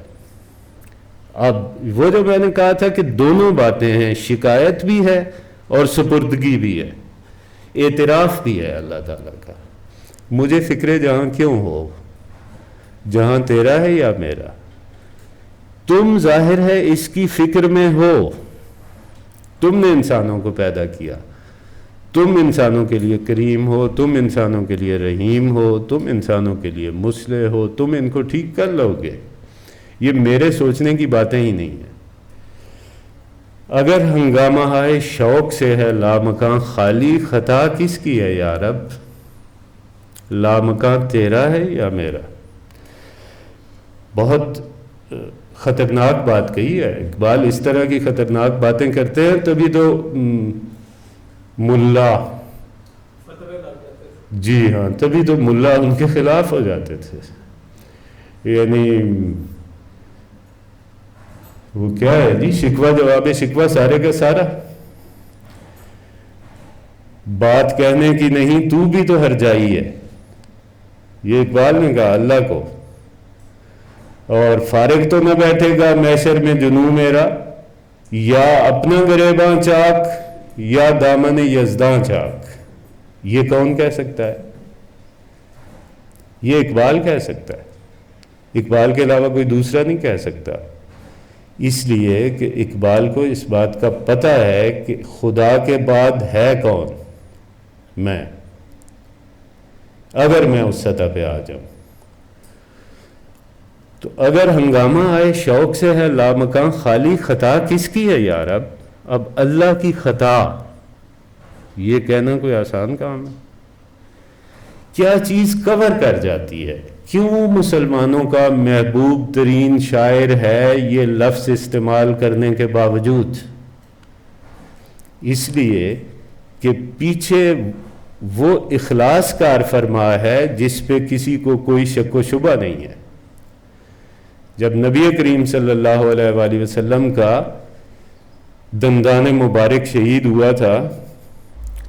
اب وہ جو میں نے کہا تھا کہ دونوں باتیں ہیں، شکایت بھی ہے اور سپردگی بھی ہے، اعتراف بھی ہے اللہ تعالیٰ کا، مجھے فکر جہاں کیوں ہو، جہاں تیرا ہے یا میرا، تم ظاہر ہے اس کی فکر میں ہو، تم نے انسانوں کو پیدا کیا، تم انسانوں کے لیے کریم ہو، تم انسانوں کے لیے رحیم ہو، تم انسانوں کے لیے مصلح ہو، تم ان کو ٹھیک کر لو گے، یہ میرے سوچنے کی باتیں ہی نہیں ہیں۔ اگر ہنگامہ ہے شوق سے ہے لامکاں خالی، خطا کس کی ہے یا رب، لامکاں تیرا ہے یا میرا۔ بہت خطرناک بات کہی ہے اقبال، اس طرح کی خطرناک باتیں کرتے ہیں تبھی تو ملا، جی ہاں، تبھی تو ملا ان کے خلاف ہو جاتے تھے، یعنی وہ کیا ہے جی، شکوہ جواب شکوہ سارے کا سارا، بات کہنے کی نہیں تو بھی تو ہرجائی ہے، یہ اقبال نے کہا اللہ کو، اور فارغ تو نہ بیٹھے گا محشر میں جنوں میرا، یا اپنا گریباں چاک یا دامن یزداں چاک، یہ کون کہہ سکتا ہے، یہ اقبال کہہ سکتا ہے، اقبال کے علاوہ کوئی دوسرا نہیں کہہ سکتا، اس لیے کہ اقبال کو اس بات کا پتہ ہے کہ خدا کے بعد ہے کون، میں، اگر میں اس سطح پہ آ جاؤں تو اگر ہنگامہ آئے شوق سے ہے لامکاں خالی، خطا کس کی ہے یا رب، اب اللہ کی خطا یہ کہنا کوئی آسان کام ہے، کیا چیز کور کر جاتی ہے، کیوں مسلمانوں کا محبوب ترین شاعر ہے یہ لفظ استعمال کرنے کے باوجود، اس لیے کہ پیچھے وہ اخلاص کار فرما ہے جس پہ کسی کو کوئی شک و شبہ نہیں ہے۔ جب نبی کریم صلی اللہ علیہ وآلہ وسلم کا دندان مبارک شہید ہوا تھا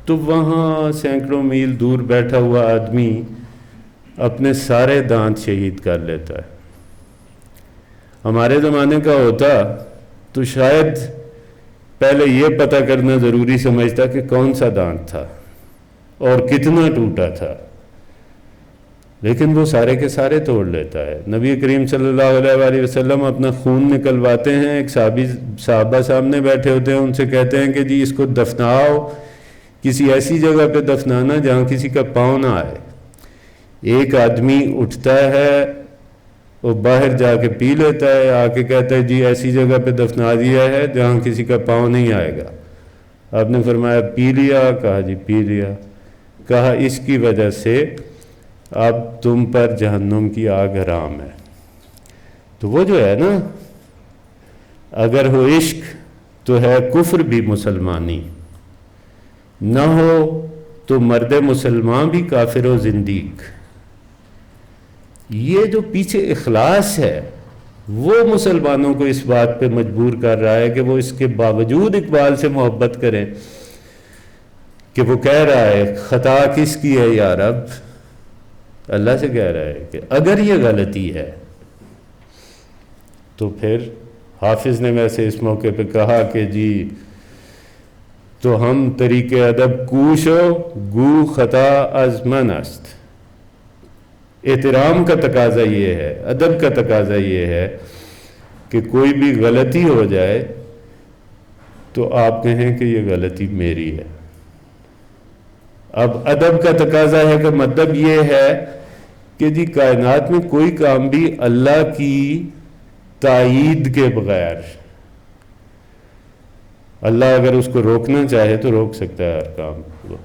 تو وہاں سینکڑوں میل دور بیٹھا ہوا آدمی اپنے سارے دانت شہید کر لیتا ہے، ہمارے زمانے کا ہوتا تو شاید پہلے یہ پتہ کرنا ضروری سمجھتا کہ کون سا دانت تھا اور کتنا ٹوٹا تھا، لیکن وہ سارے کے سارے توڑ لیتا ہے۔ نبی کریم صلی اللہ علیہ وآلہ وسلم اپنا خون نکلواتے ہیں، ایک صحابہ سامنے بیٹھے ہوتے ہیں، ان سے کہتے ہیں کہ جی اس کو دفناؤ، کسی ایسی جگہ پہ دفنانا جہاں کسی کا پاؤں نہ آئے۔ ایک آدمی اٹھتا ہے، وہ باہر جا کے پی لیتا ہے، آ کے کہتا ہے جی ایسی جگہ پہ دفنا دیا ہے جہاں کسی کا پاؤں نہیں آئے گا۔ آپ نے فرمایا پی لیا؟ کہا جی پی لیا۔ کہا اس کی وجہ سے اب تم پر جہنم کی آگ حرام ہے۔ تو وہ جو ہے نا، اگر ہو عشق تو ہے کفر بھی مسلمانی، نہ ہو تو مرد مسلمان بھی کافر و زندیق. یہ جو پیچھے اخلاص ہے وہ مسلمانوں کو اس بات پہ مجبور کر رہا ہے کہ وہ اس کے باوجود اقبال سے محبت کریں کہ وہ کہہ رہا ہے خطا کس کی ہے یا رب. اللہ سے کہہ رہا ہے کہ اگر یہ غلطی ہے تو پھر حافظ نے ویسے اس موقع پہ کہا کہ جی تو ہم طریق ادب کوشو گو خطا از من است. احترام کا تقاضا یہ ہے، ادب کا تقاضا یہ ہے کہ کوئی بھی غلطی ہو جائے تو آپ کہیں کہ یہ غلطی میری ہے. اب ادب کا تقاضا ہے کہ مطلب یہ ہے کہ جی کائنات میں کوئی کام بھی اللہ کی تائید کے بغیر، اللہ اگر اس کو روکنا چاہے تو روک سکتا ہے ہر کام کو.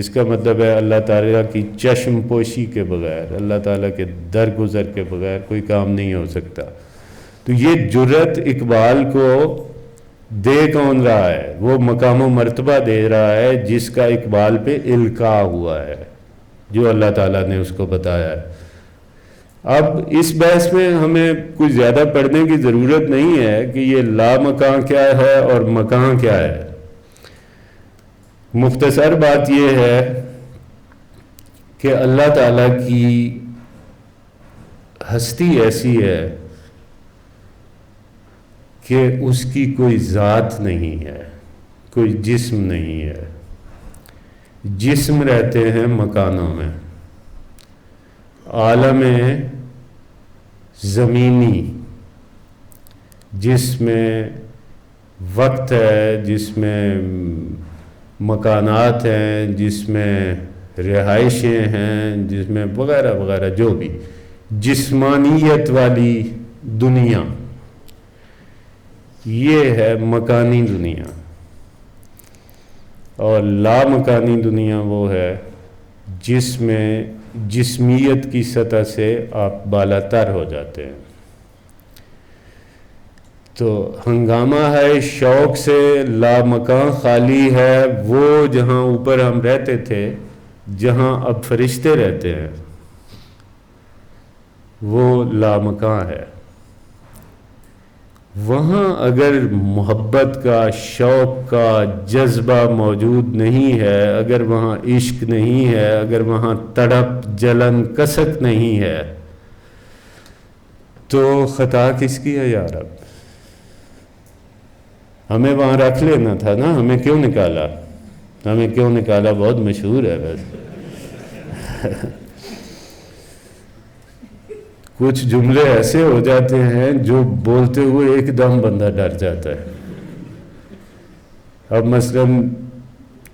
اس کا مطلب ہے اللہ تعالیٰ کی چشم پوشی کے بغیر، اللہ تعالیٰ کے درگزر کے بغیر کوئی کام نہیں ہو سکتا. تو یہ جرت اقبال کو دے کون رہا ہے؟ وہ مقام و مرتبہ دے رہا ہے جس کا اقبال پہ القاء ہوا ہے، جو اللہ تعالیٰ نے اس کو بتایا ہے. اب اس بحث میں ہمیں کچھ زیادہ پڑھنے کی ضرورت نہیں ہے کہ یہ لامکان کیا ہے اور مکان کیا ہے. مختصر بات یہ ہے کہ اللہ تعالیٰ کی ہستی ایسی ہے کہ اس کی کوئی ذات نہیں ہے، کوئی جسم نہیں ہے. جسم رہتے ہیں مکانوں میں، عالم زمینی جس میں وقت ہے، جس میں مکانات ہیں، جس میں رہائشیں ہیں، جس میں وغیرہ وغیرہ، جو بھی جسمانیت والی دنیا، یہ ہے مکانی دنیا. اور لامکانی دنیا وہ ہے جس میں جسمیت کی سطح سے آپ بالا تر ہو جاتے ہیں. تو ہنگامہ ہے شوق سے لامکان خالی ہے وہ جہاں اوپر ہم رہتے تھے، جہاں اب فرشتے رہتے ہیں، وہ لامکان ہے. وہاں اگر محبت کا، شوق کا جذبہ موجود نہیں ہے، اگر وہاں عشق نہیں ہے، اگر وہاں تڑپ جلن کسک نہیں ہے، تو خطا کس کی ہے یا رب؟ ہمیں وہاں رکھ لینا تھا نا. ہمیں کیوں نکالا؟ ہمیں کیوں نکالا بہت مشہور ہے. بس کچھ جملے ایسے ہو جاتے ہیں جو بولتے ہوئے ایک دم بندہ ڈر جاتا ہے. اب مثلا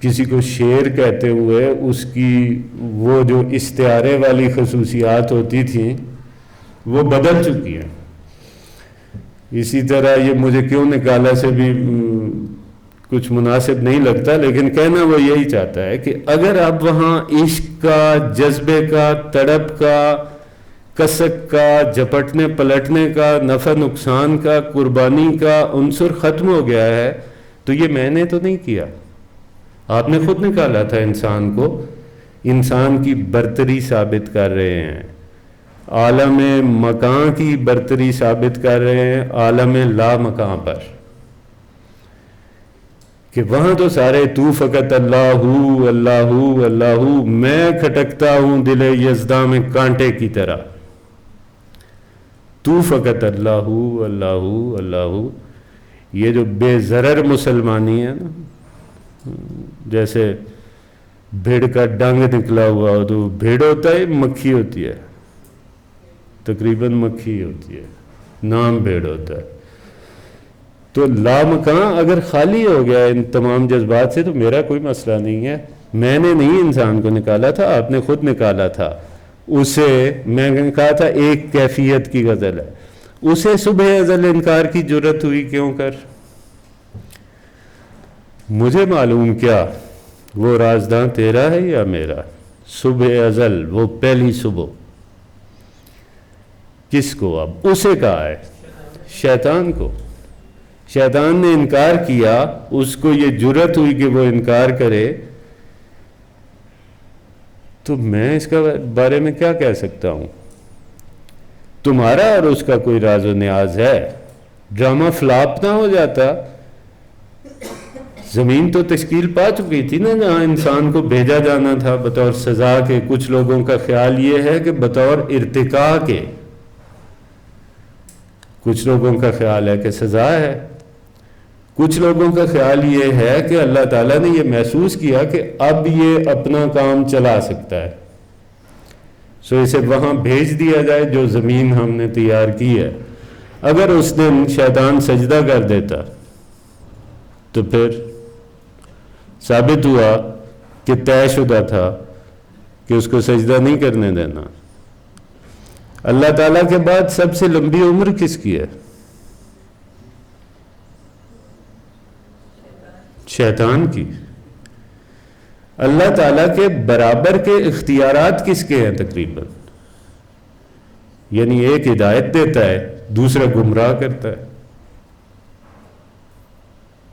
کسی کو شعر کہتے ہوئے اس کی وہ جو استعارے والی خصوصیات ہوتی تھیں وہ بدل چکی ہیں. اسی طرح یہ مجھے کیوں نکالا سے بھی کچھ مناسب نہیں لگتا، لیکن کہنا وہ یہی چاہتا ہے کہ اگر اب وہاں عشق کا، جذبے کا، تڑپ کا، کسک کا، جھپٹنے پلٹنے کا، نفع نقصان کا، قربانی کا عنصر ختم ہو گیا ہے، تو یہ میں نے تو نہیں کیا، آپ نے خود نکالا تھا انسان کو. انسان کی برتری ثابت کر رہے ہیں، عالم مکان کی برتری ثابت کر رہے ہیں عالم لا مکان پر، کہ وہاں تو سارے تو فقط اللہ ہو اللہ ہو اللہ ہو، میں کھٹکتا ہوں دل یزداں میں کانٹے کی طرح. تو فقط اللہ ہو اللہ ہو اللہ ہو. یہ جو بے ضرر مسلمانی ہے نا، جیسے بھیڑ کا ڈنگ نکلا ہوا ہو تو بھیڑ ہوتا ہے، مکھی ہوتی ہے، تقریباً مکھی ہوتی ہے، نام بھیڑ ہوتا ہے. تو لامکان اگر خالی ہو گیا ان تمام جذبات سے تو میرا کوئی مسئلہ نہیں ہے. میں نے نہیں انسان کو نکالا تھا، آپ نے خود نکالا تھا. اسے میں نے کہا تھا ایک کیفیت کی غزل ہے، اسے صبح ازل انکار کی جرت ہوئی کیوں کر؟ مجھے معلوم کیا وہ رازداں تیرا ہے یا میرا؟ صبح ازل، وہ پہلی صبح. کس کو؟ اب اسے کہا ہے شیطان کو. شیطان نے انکار کیا، اس کو یہ جرت ہوئی کہ وہ انکار کرے تو میں اس کا بارے میں کیا کہہ سکتا ہوں؟ تمہارا اور اس کا کوئی راز و نیاز ہے؟ ڈرامہ فلاپ نہ ہو جاتا؟ زمین تو تشکیل پا چکی تھی نا جہاں انسان کو بھیجا جانا تھا بطور سزا کے. کچھ لوگوں کا خیال یہ ہے کہ بطور ارتقاء کے، کچھ لوگوں کا خیال ہے کہ سزا ہے، کچھ لوگوں کا خیال یہ ہے کہ اللہ تعالیٰ نے یہ محسوس کیا کہ اب یہ اپنا کام چلا سکتا ہے، سو اسے وہاں بھیج دیا جائے جو زمین ہم نے تیار کی ہے. اگر اس دن شیطان سجدہ کر دیتا تو پھر ثابت ہوا کہ طے شدہ تھا کہ اس کو سجدہ نہیں کرنے دینا. اللہ تعالیٰ کے بعد سب سے لمبی عمر کس کی ہے؟ شیطان کی. اللہ تعالیٰ کے برابر کے اختیارات کس کے ہیں تقریباً؟ یعنی ایک ہدایت دیتا ہے، دوسرا گمراہ کرتا ہے.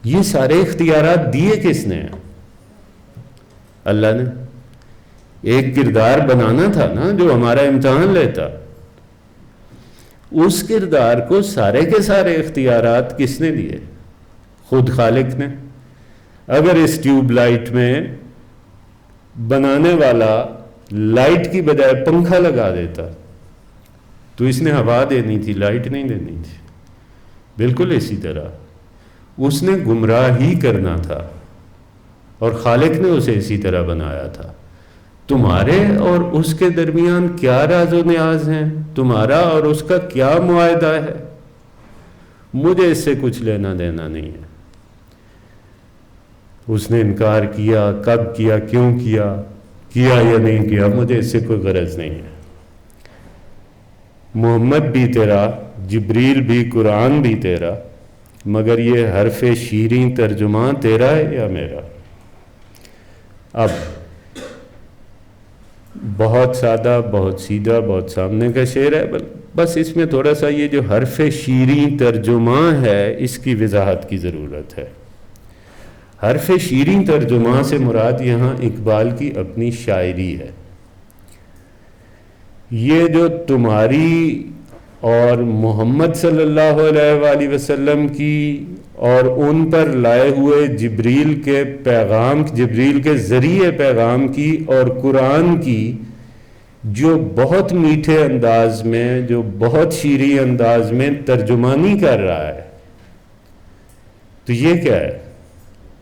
یہ سارے اختیارات دیے کس نے ہیں؟ اللہ نے. ایک کردار بنانا تھا نا جو ہمارا امتحان لیتا، اس کردار کو سارے کے سارے اختیارات کس نے دیے؟ خود خالق نے. اگر اس ٹیوب لائٹ میں بنانے والا لائٹ کی بجائے پنکھا لگا دیتا تو اس نے ہوا دینی تھی، لائٹ نہیں دینی تھی. بالکل اسی طرح اس نے گمراہ ہی کرنا تھا اور خالق نے اسے اسی طرح بنایا تھا. تمہارے اور اس کے درمیان کیا راز و نیاز ہیں؟ تمہارا اور اس کا کیا معاہدہ ہے؟ مجھے اس سے کچھ لینا دینا نہیں ہے. اس نے انکار کیا، کب کیا، کیوں کیا یا نہیں کیا، مجھے اس سے کوئی غرض نہیں ہے. محمد بھی تیرا، جبریل بھی، قرآن بھی تیرا، مگر یہ حرف شیریں ترجمہ تیرا ہے یا میرا؟ اب بہت سادہ، بہت سیدھا، بہت سامنے کا شعر ہے، بس اس میں تھوڑا سا یہ جو حرف شیریں ترجمہ ہے اس کی وضاحت کی ضرورت ہے. حرف شیریں ترجمہ سے مراد یہاں اقبال کی اپنی شاعری ہے. یہ جو تمہاری اور محمد صلی اللہ علیہ وآلہ وسلم کی اور ان پر لائے ہوئے جبریل کے پیغام، جبریل کے ذریعے پیغام کی اور قرآن کی جو بہت میٹھے انداز میں، جو بہت شیریں انداز میں ترجمانی کر رہا ہے، تو یہ کیا ہے؟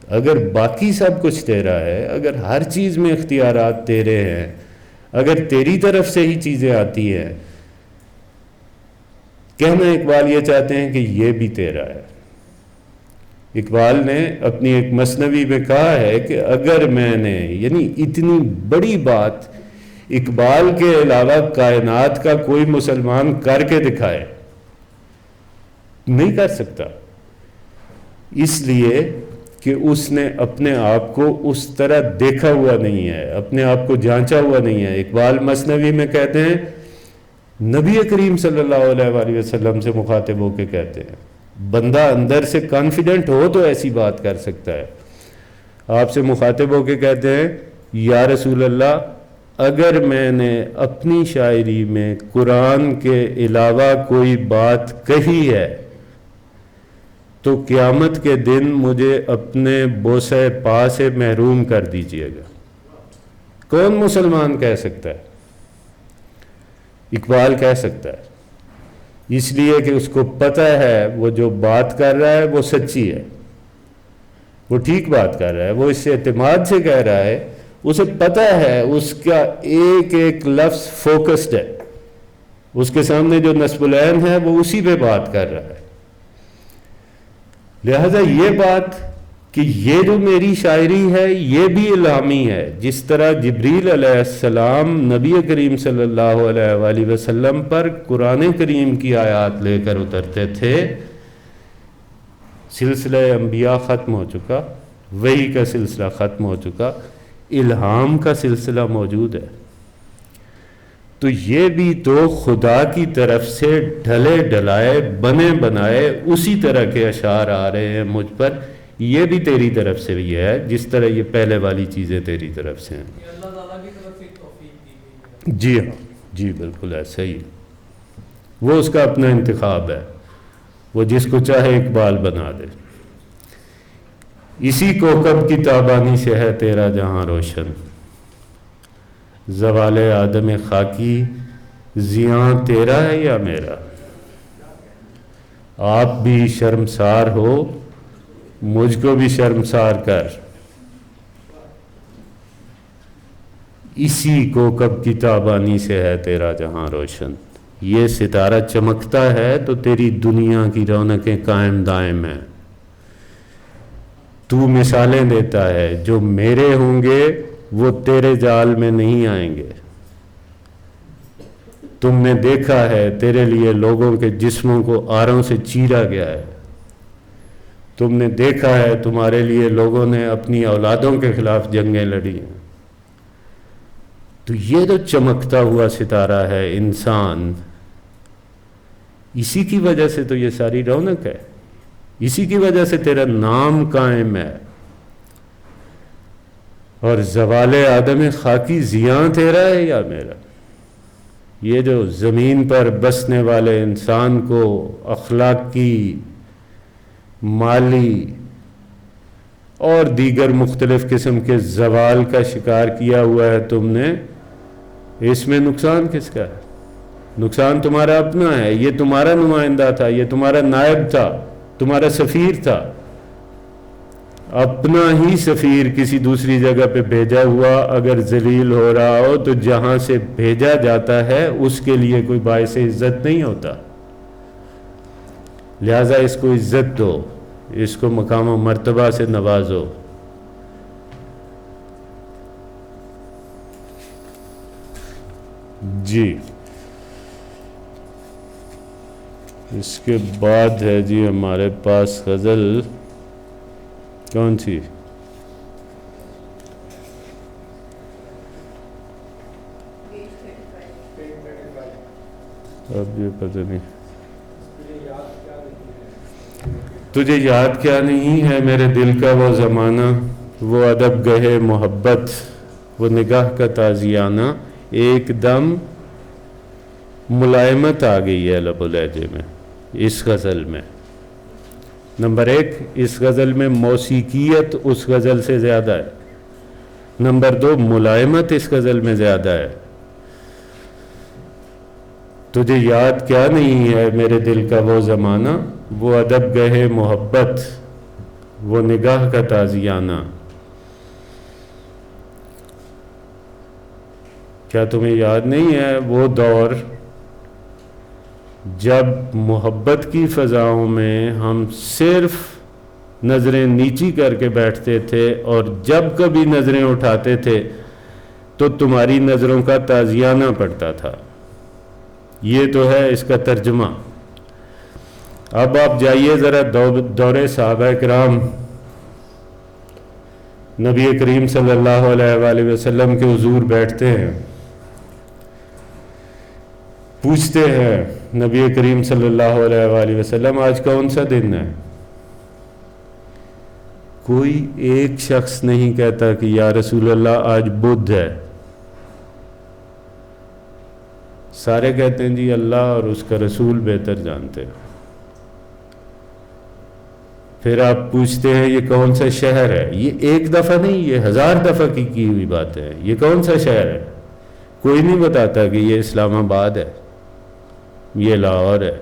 اگر باقی سب کچھ تیرا ہے، اگر ہر چیز میں اختیارات تیرے ہیں، اگر تیری طرف سے ہی چیزیں آتی ہیں، کہنا اقبال یہ چاہتے ہیں کہ یہ بھی تیرا ہے. اقبال نے اپنی ایک مثنوی میں کہا ہے کہ اگر میں نے، یعنی اتنی بڑی بات اقبال کے علاوہ کائنات کا کوئی مسلمان کر کے دکھائے، نہیں کر سکتا، اس لیے کہ اس نے اپنے آپ کو اس طرح دیکھا ہوا نہیں ہے، اپنے آپ کو جانچا ہوا نہیں ہے. اقبال مثنوی میں کہتے ہیں، نبی کریم صلی اللہ علیہ وآلہ وسلم سے مخاطب ہو کے کہتے ہیں، بندہ اندر سے کانفیڈنٹ ہو تو ایسی بات کر سکتا ہے. آپ سے مخاطب ہو کے کہتے ہیں، یا رسول اللہ، اگر میں نے اپنی شاعری میں قرآن کے علاوہ کوئی بات کہی ہے تو قیامت کے دن مجھے اپنے بوسہ پا سے محروم کر دیجئے گا. کون مسلمان کہہ سکتا ہے؟ اقبال کہہ سکتا ہے، اس لیے کہ اس کو پتہ ہے وہ جو بات کر رہا ہے وہ سچی ہے، وہ ٹھیک بات کر رہا ہے، وہ اس سے اعتماد سے کہہ رہا ہے، اسے پتہ ہے اس کا ایک ایک لفظ فوکسڈ ہے، اس کے سامنے جو نصب العین ہے وہ اسی پہ بات کر رہا ہے. لہذا یہ بات کہ یہ جو میری شاعری ہے یہ بھی الہامی ہے، جس طرح جبریل علیہ السلام نبی کریم صلی اللہ علیہ وآلہ وسلم پر قرآن کریم کی آیات لے کر اترتے تھے. سلسلہ انبیاء ختم ہو چکا، وحی کا سلسلہ ختم ہو چکا، الہام کا سلسلہ موجود ہے. تو یہ بھی تو خدا کی طرف سے ڈھلے ڈھلائے بنے بنائے اسی طرح کے اشعار آ رہے ہیں مجھ پر. یہ بھی تیری طرف سے یہ ہے جس طرح یہ پہلے والی چیزیں تیری طرف سے ہیں. اللہ تعالیٰ کی طرف سے توفیق جی ہاں، جی بالکل ایسا ہی، وہ اس کا اپنا انتخاب ہے، وہ جس کو چاہے اقبال بنا دے۔ اسی کوکب کی تابانی سے ہے تیرا جہاں روشن، زوال آدم خاکی زیاں تیرا ہے یا میرا، آپ بھی شرمسار ہو مجھ کو بھی شرمسار کر، اسی کوکب کی تابانی سے ہے تیرا جہاں روشن۔ یہ ستارہ چمکتا ہے تو تیری دنیا کی رونقیں قائم دائم ہیں۔ تو مثالیں دیتا ہے، جو میرے ہوں گے وہ تیرے جال میں نہیں آئیں گے۔ تم نے دیکھا ہے تیرے لیے لوگوں کے جسموں کو آروں سے چیرا گیا ہے، تم نے دیکھا ہے تمہارے لیے لوگوں نے اپنی اولادوں کے خلاف جنگیں لڑی ہیں۔ تو یہ جو چمکتا ہوا ستارہ ہے انسان، اسی کی وجہ سے تو یہ ساری رونق ہے، اسی کی وجہ سے تیرا نام قائم ہے۔ اور زوال آدم خاکی زیاں تیرا ہے یا میرا، یہ جو زمین پر بسنے والے انسان کو اخلاقی، مالی اور دیگر مختلف قسم کے زوال کا شکار کیا ہوا ہے تم نے، اس میں نقصان کس کا ہے؟ نقصان تمہارا اپنا ہے۔ یہ تمہارا نمائندہ تھا، یہ تمہارا نائب تھا، تمہارا سفیر تھا۔ اپنا ہی سفیر کسی دوسری جگہ پہ بھیجا ہوا اگر ذلیل ہو رہا ہو تو جہاں سے بھیجا جاتا ہے اس کے لیے کوئی باعث عزت نہیں ہوتا، لہذا اس کو عزت دو، اس کو مقام و مرتبہ سے نوازو۔ جی اس کے بعد ہے جی ہمارے پاس غزل کون سی؟ اب یہ پتہ نہیں، تجھے یاد کیا نہیں ہے میرے دل کا وہ زمانہ، وہ ادب گہے محبت، وہ نگاہ کا تازیانہ۔ ایک دم ملائمت آ گئی ہے لب و لہجے میں اس غزل میں۔ نمبر ایک، اس غزل میں موسیقیت اس غزل سے زیادہ ہے۔ نمبر دو، ملائمت اس غزل میں زیادہ ہے۔ تجھے یاد کیا نہیں ہے میرے دل کا وہ زمانہ، وہ ادب گہے محبت، وہ نگاہ کا تازیانہ۔ کیا تمہیں یاد نہیں ہے وہ دور جب محبت کی فضاؤں میں ہم صرف نظریں نیچی کر کے بیٹھتے تھے اور جب کبھی نظریں اٹھاتے تھے تو تمہاری نظروں کا تازیانہ پڑتا تھا۔ یہ تو ہے اس کا ترجمہ۔ اب آپ جائیے ذرا دور صحابہ کرام، نبی کریم صلی اللہ علیہ وآلہ وسلم کے حضور بیٹھتے ہیں، پوچھتے ہیں نبی کریم صلی اللہ علیہ وآلہ وسلم آج کون سا دن ہے؟ کوئی ایک شخص نہیں کہتا کہ یا رسول اللہ آج بدھ ہے، سارے کہتے ہیں جی اللہ اور اس کا رسول بہتر جانتے ہیں۔ پھر آپ پوچھتے ہیں یہ کون سا شہر ہے؟ یہ ایک دفعہ نہیں، یہ 1000 دفعہ کی ہوئی بات ہے۔ یہ کون سا شہر ہے؟ کوئی نہیں بتاتا کہ یہ اسلام آباد ہے، یہ لاہور ہے،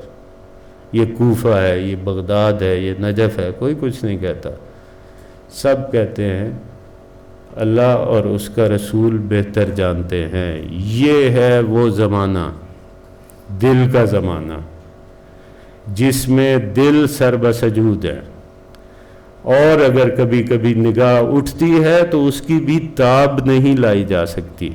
یہ کوفہ ہے، یہ بغداد ہے، یہ نجف ہے، کوئی کچھ نہیں کہتا۔ سب کہتے ہیں اللہ اور اس کا رسول بہتر جانتے ہیں۔ یہ ہے وہ زمانہ، دل کا زمانہ، جس میں دل سر بسجود ہے، اور اگر کبھی کبھی نگاہ اٹھتی ہے تو اس کی بھی تاب نہیں لائی جا سکتی۔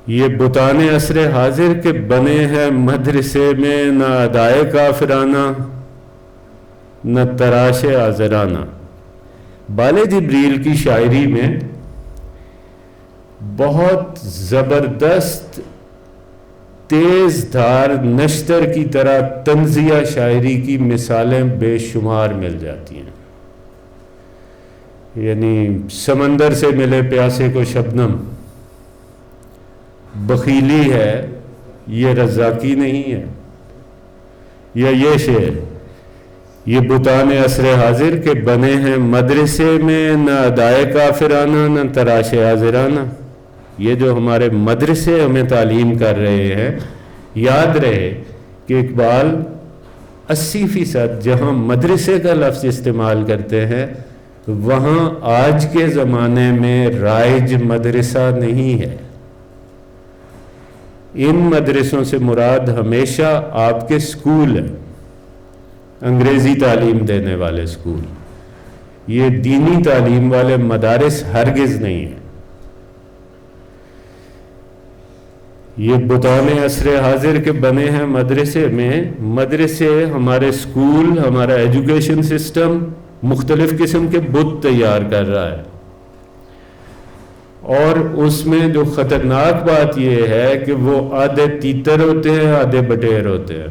یہ بتان عصر حاضر کے بنے ہیں مدرسے میں، نہ ادائے کافرانہ نہ تراش آزرانہ۔ بال جبریل کی شاعری میں بہت زبردست تیز دھار نشتر کی طرح طنزیہ شاعری کی مثالیں بے شمار مل جاتی ہیں۔ یعنی سمندر سے ملے پیاسے کو شبنم، بخیلی ہے، یہ رزاقی نہیں ہے. یا یہ شعر، یہ بتان عصر حاضر کے بنے ہیں مدرسے میں، نہ ادائے کافرانہ نہ تراش حاضرانہ. یہ جو ہمارے مدرسے ہمیں تعلیم کر رہے ہیں، یاد رہے کہ اقبال 80% جہاں مدرسے کا لفظ استعمال کرتے ہیں وہاں آج کے زمانے میں رائج مدرسہ نہیں ہے. ان مدرسوں سے مراد ہمیشہ آپ کے سکول ہیں، انگریزی تعلیم دینے والے سکول. یہ دینی تعلیم والے مدارس ہرگز نہیں ہیں. یہ بتان عصر حاضر کے بنے ہیں مدرسے میں. مدرسے ہمارے سکول، ہمارا ایجوکیشن سسٹم مختلف قسم کے بت تیار کر رہا ہے. اور اس میں جو خطرناک بات یہ ہے کہ وہ آدھے تیتر ہوتے ہیں آدھے بٹیر ہوتے ہیں.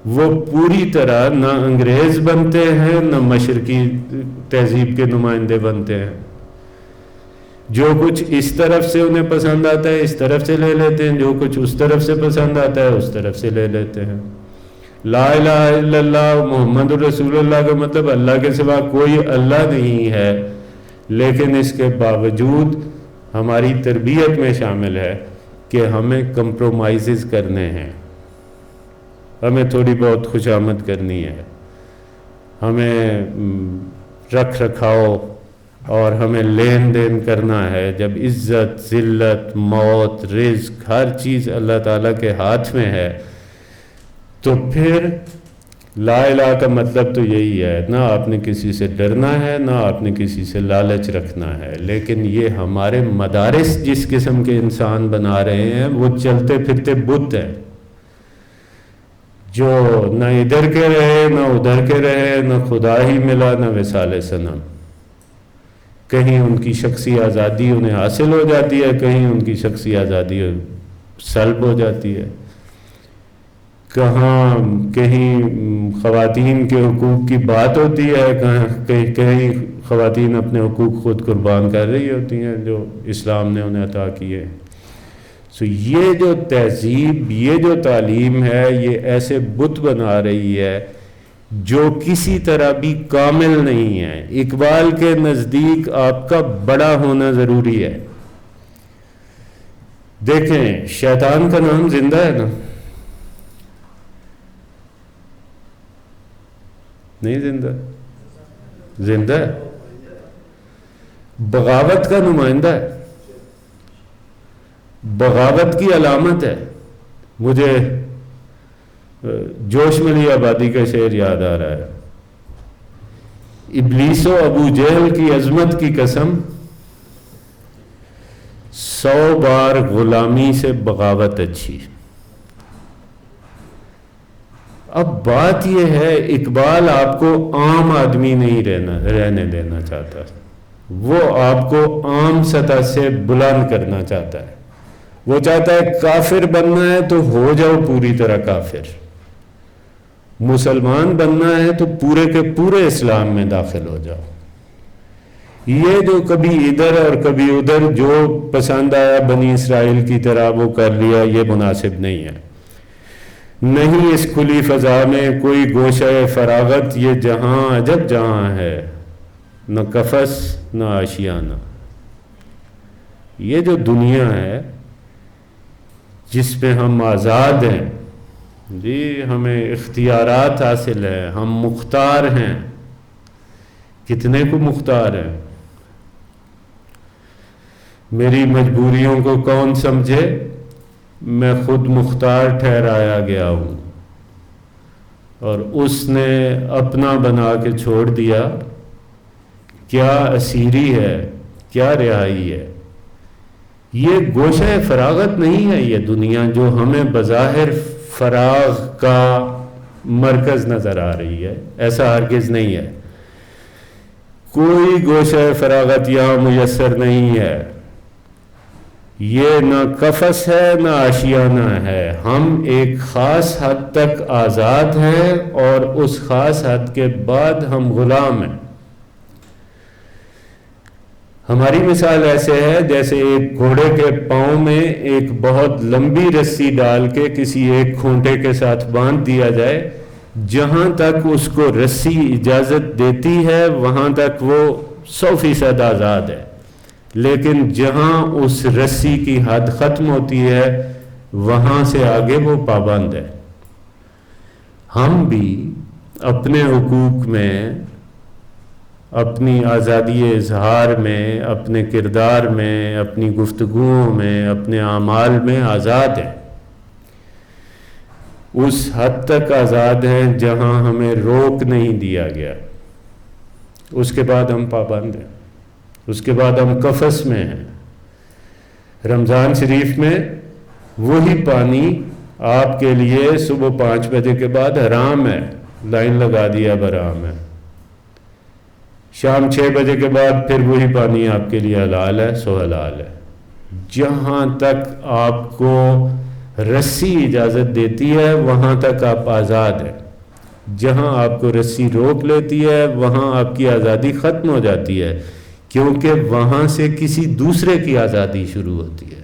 وہ پوری طرح نہ انگریز بنتے ہیں نہ مشرقی تہذیب کے نمائندے بنتے ہیں. جو کچھ اس طرف سے انہیں پسند آتا ہے اس طرف سے لے لیتے ہیں، جو کچھ اس طرف سے پسند آتا ہے اس طرف سے لے لیتے ہیں. لا الہ الا اللہ محمد رسول اللہ کا مطلب اللہ کے سوا کوئی اللہ نہیں ہے، لیکن اس کے باوجود ہماری تربیت میں شامل ہے کہ ہمیں کمپرومائزز کرنے ہیں، ہمیں تھوڑی بہت خوشامد کرنی ہے، ہمیں رکھ رکھاؤ اور ہمیں لین دین کرنا ہے. جب عزت، ذلت، موت، رزق ہر چیز اللہ تعالیٰ کے ہاتھ میں ہے تو پھر لا الہ کا مطلب تو یہی ہے، نہ آپ نے کسی سے ڈرنا ہے نہ آپ نے کسی سے لالچ رکھنا ہے. لیکن یہ ہمارے مدارس جس قسم کے انسان بنا رہے ہیں وہ چلتے پھرتے بت ہیں، جو نہ ادھر کے رہے نہ ادھر کے رہے، نہ خدا ہی ملا نہ وصال صنم. کہیں ان کی شخصی آزادی انہیں حاصل ہو جاتی ہے، کہیں ان کی شخصی آزادی سلب ہو جاتی ہے. کہیں خواتین کے حقوق کی بات ہوتی ہے، کہیں خواتین اپنے حقوق خود قربان کر رہی ہوتی ہیں جو اسلام نے انہیں عطا کیے. سو یہ جو تہذیب، یہ جو تعلیم ہے، یہ ایسے بت بنا رہی ہے جو کسی طرح بھی کامل نہیں ہے. اقبال کے نزدیک آپ کا بڑا ہونا ضروری ہے. دیکھیں شیطان کا نام زندہ ہے نا؟ نہیں زندہ؟ زندہ ہے، بغاوت کا نمائندہ ہے، بغاوت کی علامت ہے. مجھے جوش ملی آبادی کا شعر یاد آ رہا ہے، ابلیس و ابو جہل کی عظمت کی قسم، 100 بار غلامی سے بغاوت اچھی. اب بات یہ ہے اقبال آپ کو عام آدمی نہیں رہنے دینا چاہتا، وہ آپ کو عام سطح سے بلند کرنا چاہتا ہے. وہ چاہتا ہے کافر بننا ہے تو ہو جاؤ پوری طرح کافر، مسلمان بننا ہے تو پورے کے پورے اسلام میں داخل ہو جاؤ. یہ جو کبھی ادھر اور کبھی ادھر جو پسند آیا بنی اسرائیل کی طرح وہ کر لیا، یہ مناسب نہیں ہے. نہیں اس کھلی فضا میں کوئی گوشہ فراغت، یہ جہاں عجب جہاں ہے، نہ قفس نہ آشیانہ. یہ جو دنیا ہے جس پہ ہم آزاد ہیں، جی ہمیں اختیارات حاصل ہیں، ہم مختار ہیں. کتنے کو مختار ہیں؟ میری مجبوریوں کو کون سمجھے، میں خود مختار ٹھہرایا گیا ہوں، اور اس نے اپنا بنا کے چھوڑ دیا. کیا اسیری ہے، کیا رہائی ہے. یہ گوشہ فراغت نہیں ہے یہ دنیا جو ہمیں بظاہر فراغ کا مرکز نظر آ رہی ہے، ایسا ہرگز نہیں ہے. کوئی گوشہ فراغت یہاں میسر نہیں ہے. یہ نہ قفس ہے نہ آشیانہ ہے. ہم ایک خاص حد تک آزاد ہیں اور اس خاص حد کے بعد ہم غلام ہیں. ہماری مثال ایسے ہے جیسے ایک گھوڑے کے پاؤں میں ایک بہت لمبی رسی ڈال کے کسی ایک کھونٹے کے ساتھ باندھ دیا جائے، جہاں تک اس کو رسی اجازت دیتی ہے وہاں تک وہ 100% آزاد ہے، لیکن جہاں اس رسی کی حد ختم ہوتی ہے وہاں سے آگے وہ پابند ہے۔ ہم بھی اپنے حقوق میں، اپنی آزادی اظہار میں، اپنے کردار میں، اپنی گفتگوؤں میں، اپنے اعمال میں آزاد ہیں، اس حد تک آزاد ہیں جہاں ہمیں روک نہیں دیا گیا۔ اس کے بعد ہم پابند ہیں، اس کے بعد ہم قفس میں ہیں۔ رمضان شریف میں وہی پانی آپ کے لیے صبح 5 بجے کے بعد حرام ہے، لائن لگا دیا اب حرام ہے۔ شام 6 بجے کے بعد پھر وہی پانی آپ کے لیے حلال ہے، سو حلال ہے۔ جہاں تک آپ کو رسی اجازت دیتی ہے وہاں تک آپ آزاد ہیں، جہاں آپ کو رسی روک لیتی ہے وہاں آپ کی آزادی ختم ہو جاتی ہے، کیونکہ وہاں سے کسی دوسرے کی آزادی شروع ہوتی ہے۔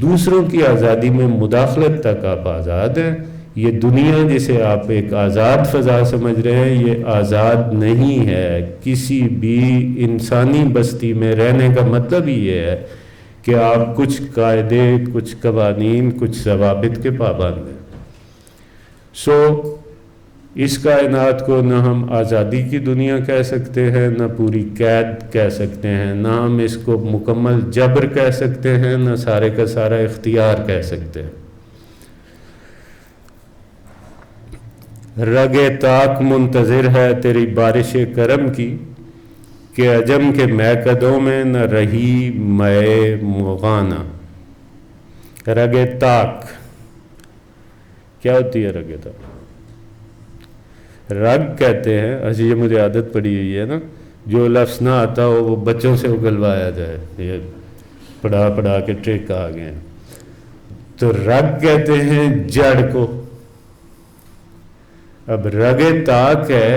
دوسروں کی آزادی میں مداخلت تک آپ آزاد ہیں۔ یہ دنیا جسے آپ ایک آزاد فضا سمجھ رہے ہیں، یہ آزاد نہیں ہے۔ کسی بھی انسانی بستی میں رہنے کا مطلب ہی یہ ہے کہ آپ کچھ قاعدے، کچھ قوانین، کچھ ضوابط کے پابند ہیں۔ اس کائنات کو نہ ہم آزادی کی دنیا کہہ سکتے ہیں، نہ پوری قید کہہ سکتے ہیں، نہ ہم اس کو مکمل جبر کہہ سکتے ہیں، نہ سارے کا سارا اختیار کہہ سکتے ہیں۔ رگ طاق منتظر ہے تیری بارش کرم کی، کہ عجم کے میکدوں میں نہ رہی مے مغانہ۔ رگ طاق کیا ہوتی ہے؟ رگ طاق رگ کہتے ہیں، اچھا یہ مجھے عادت پڑی ہوئی ہے نا، جو لفظ نہ آتا ہو وہ بچوں سے اگلوایا جائے، یہ پڑھا کے ٹرک آ گئے ہیں۔ تو رگ کہتے ہیں جڑ کو۔ اب رگ طاق ہے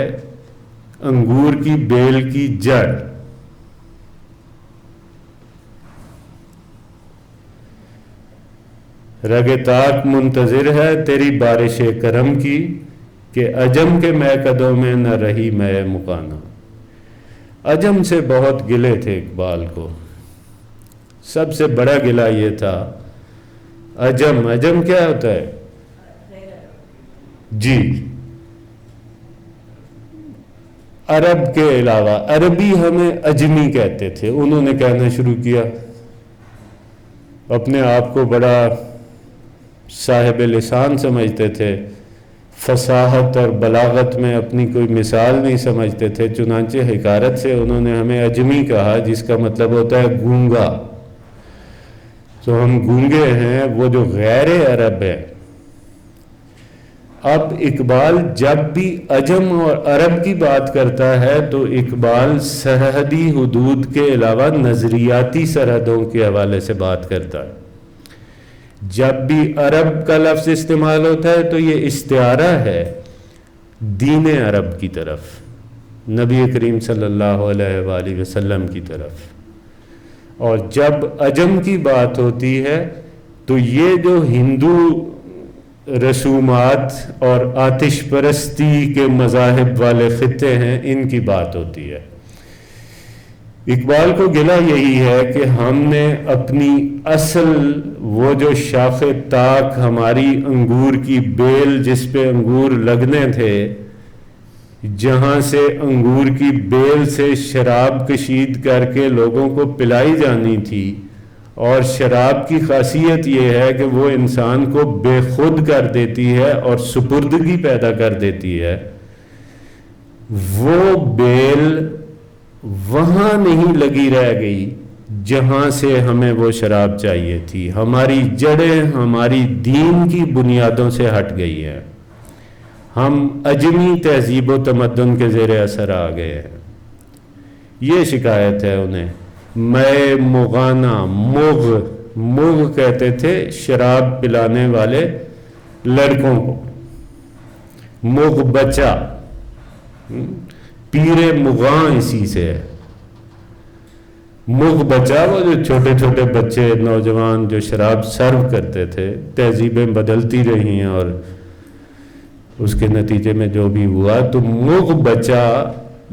انگور کی بیل کی جڑ۔ رگ طاق منتظر ہے تیری بارش کرم کی، کہ عجم کے میکدوں میں نہ رہی میں مکانہ۔ عجم سے بہت گلے تھے اقبال کو، سب سے بڑا گلہ یہ تھا عجم کیا ہوتا ہے؟ جی، عرب کے علاوہ عربی ہمیں اجمی کہتے تھے، انہوں نے کہنا شروع کیا، اپنے آپ کو بڑا صاحب لسان سمجھتے تھے، فصاحت اور بلاغت میں اپنی کوئی مثال نہیں سمجھتے تھے، چنانچہ حقارت سے انہوں نے ہمیں اجمی کہا، جس کا مطلب ہوتا ہے گونگا۔ تو ہم گونگے ہیں، وہ جو غیر عرب ہے۔ اب اقبال جب بھی عجم اور عرب کی بات کرتا ہے تو اقبال سرحدی حدود کے علاوہ نظریاتی سرحدوں کے حوالے سے بات کرتا ہے۔ جب بھی عرب کا لفظ استعمال ہوتا ہے تو یہ استعارہ ہے دین عرب کی طرف، نبی کریم صلی اللہ علیہ وآلہ وسلم کی طرف۔ اور جب عجم کی بات ہوتی ہے تو یہ جو ہندو رسومات اور آتش پرستی کے مذاہب والے خطے ہیں ان کی بات ہوتی ہے۔ اقبال کو گلہ یہی ہے کہ ہم نے اپنی اصل وہ جو شاخ طاق ہماری انگور کی بیل جس پہ انگور لگنے تھے، جہاں سے انگور کی بیل سے شراب کشید کر کے لوگوں کو پلائی جانی تھی، اور شراب کی خاصیت یہ ہے کہ وہ انسان کو بے خود کر دیتی ہے اور سپردگی پیدا کر دیتی ہے، وہ بیل وہاں نہیں لگی رہ گئی جہاں سے ہمیں وہ شراب چاہیے تھی۔ ہماری جڑیں ہماری دین کی بنیادوں سے ہٹ گئی ہیں، ہم اجمی تہذیب و تمدن کے زیر اثر آ گئے ہیں۔ یہ شکایت ہے انہیں۔ میں مغانہ، مغ کہتے تھے شراب پلانے والے لڑکوں کو، مغ بچہ، پیر مغاں اسی سے ہے۔ مغ بچا وہ جو چھوٹے چھوٹے بچے نوجوان جو شراب سرو کرتے تھے، تہذیبیں بدلتی رہی ہیں اور اس کے نتیجے میں جو بھی ہوا، تو مغ بچا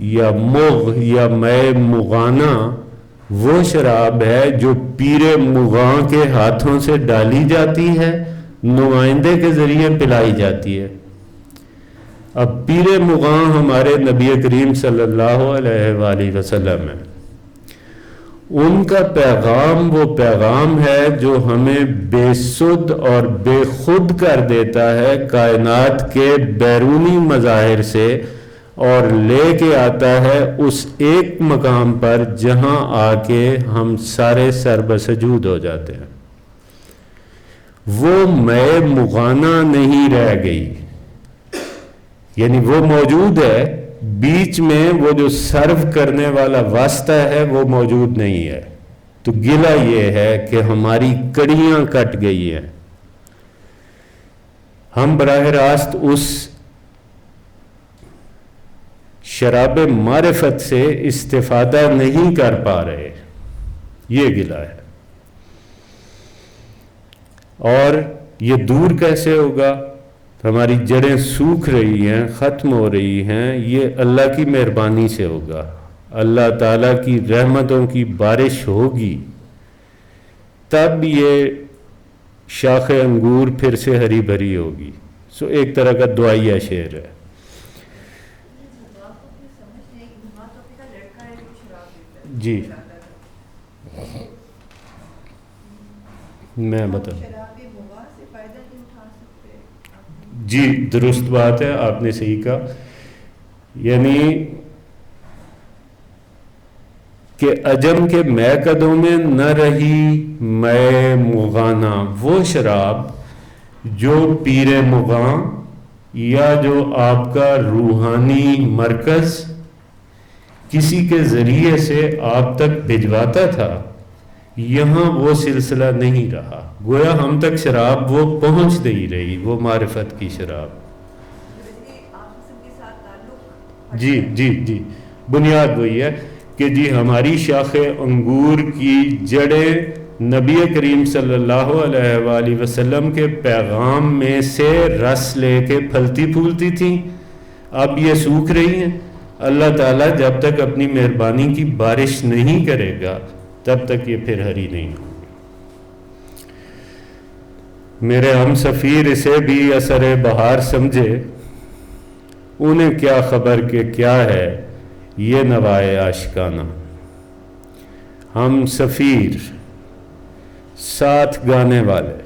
یا مغ یا مے مغانہ وہ شراب ہے جو پیر مغاں کے ہاتھوں سے ڈالی جاتی ہے، نمائندے کے ذریعے پلائی جاتی ہے۔ اب پیر مغاں ہمارے نبی کریم صلی اللہ علیہ وآلہ وسلم ہے، ان کا پیغام وہ پیغام ہے جو ہمیں بے سد اور بے خود کر دیتا ہے کائنات کے بیرونی مظاہر سے، اور لے کے آتا ہے اس ایک مقام پر جہاں آ کے ہم سارے سر بسجود ہو جاتے ہیں۔ وہ مے مغانہ نہیں رہ گئی، یعنی وہ موجود ہے، بیچ میں وہ جو سرو کرنے والا واسطہ ہے وہ موجود نہیں ہے۔ تو گلہ یہ ہے کہ ہماری کڑیاں کٹ گئی ہیں، ہم براہ راست اس شراب معرفت سے استفادہ نہیں کر پا رہے، یہ گلہ ہے۔ اور یہ دور کیسے ہوگا؟ ہماری جڑیں سوکھ رہی ہیں، ختم ہو رہی ہیں، یہ اللہ کی مہربانی سے ہوگا، اللہ تعالیٰ کی رحمتوں کی بارش ہوگی، تب یہ شاخ انگور پھر سے ہری بھری ہوگی۔ سو ایک طرح کا دعائیہ شعر ہے۔ جی میں بتاؤں، جی درست بات ہے، آپ نے صحیح کہا، یعنی کہ عجم کے مے قدوں میں نہ رہی مے مغانہ، وہ شراب جو پیر مغاں یا جو آپ کا روحانی مرکز کسی کے ذریعے سے آپ تک بھجواتا تھا، یہاں وہ سلسلہ نہیں رہا، گویا ہم تک شراب وہ پہنچ نہیں رہی، وہ معرفت کی شراب۔ جی جی جی بنیاد وہی ہے کہ جی ہماری شاخ انگور کی جڑیں نبی کریم صلی اللہ علیہ وآلہ وسلم کے پیغام میں سے رس لے کے پھلتی پھولتی تھیں، اب یہ سوکھ رہی ہیں۔ اللہ تعالیٰ جب تک اپنی مہربانی کی بارش نہیں کرے گا تب تک یہ پھر ہری نہیں ہوگی۔ میرے ہم سفیر اسے بھی اثر بہار سمجھے، انہیں کیا خبر کہ کیا ہے یہ نوائے عاشقانہ۔ ہم سفیر ساتھ گانے والے،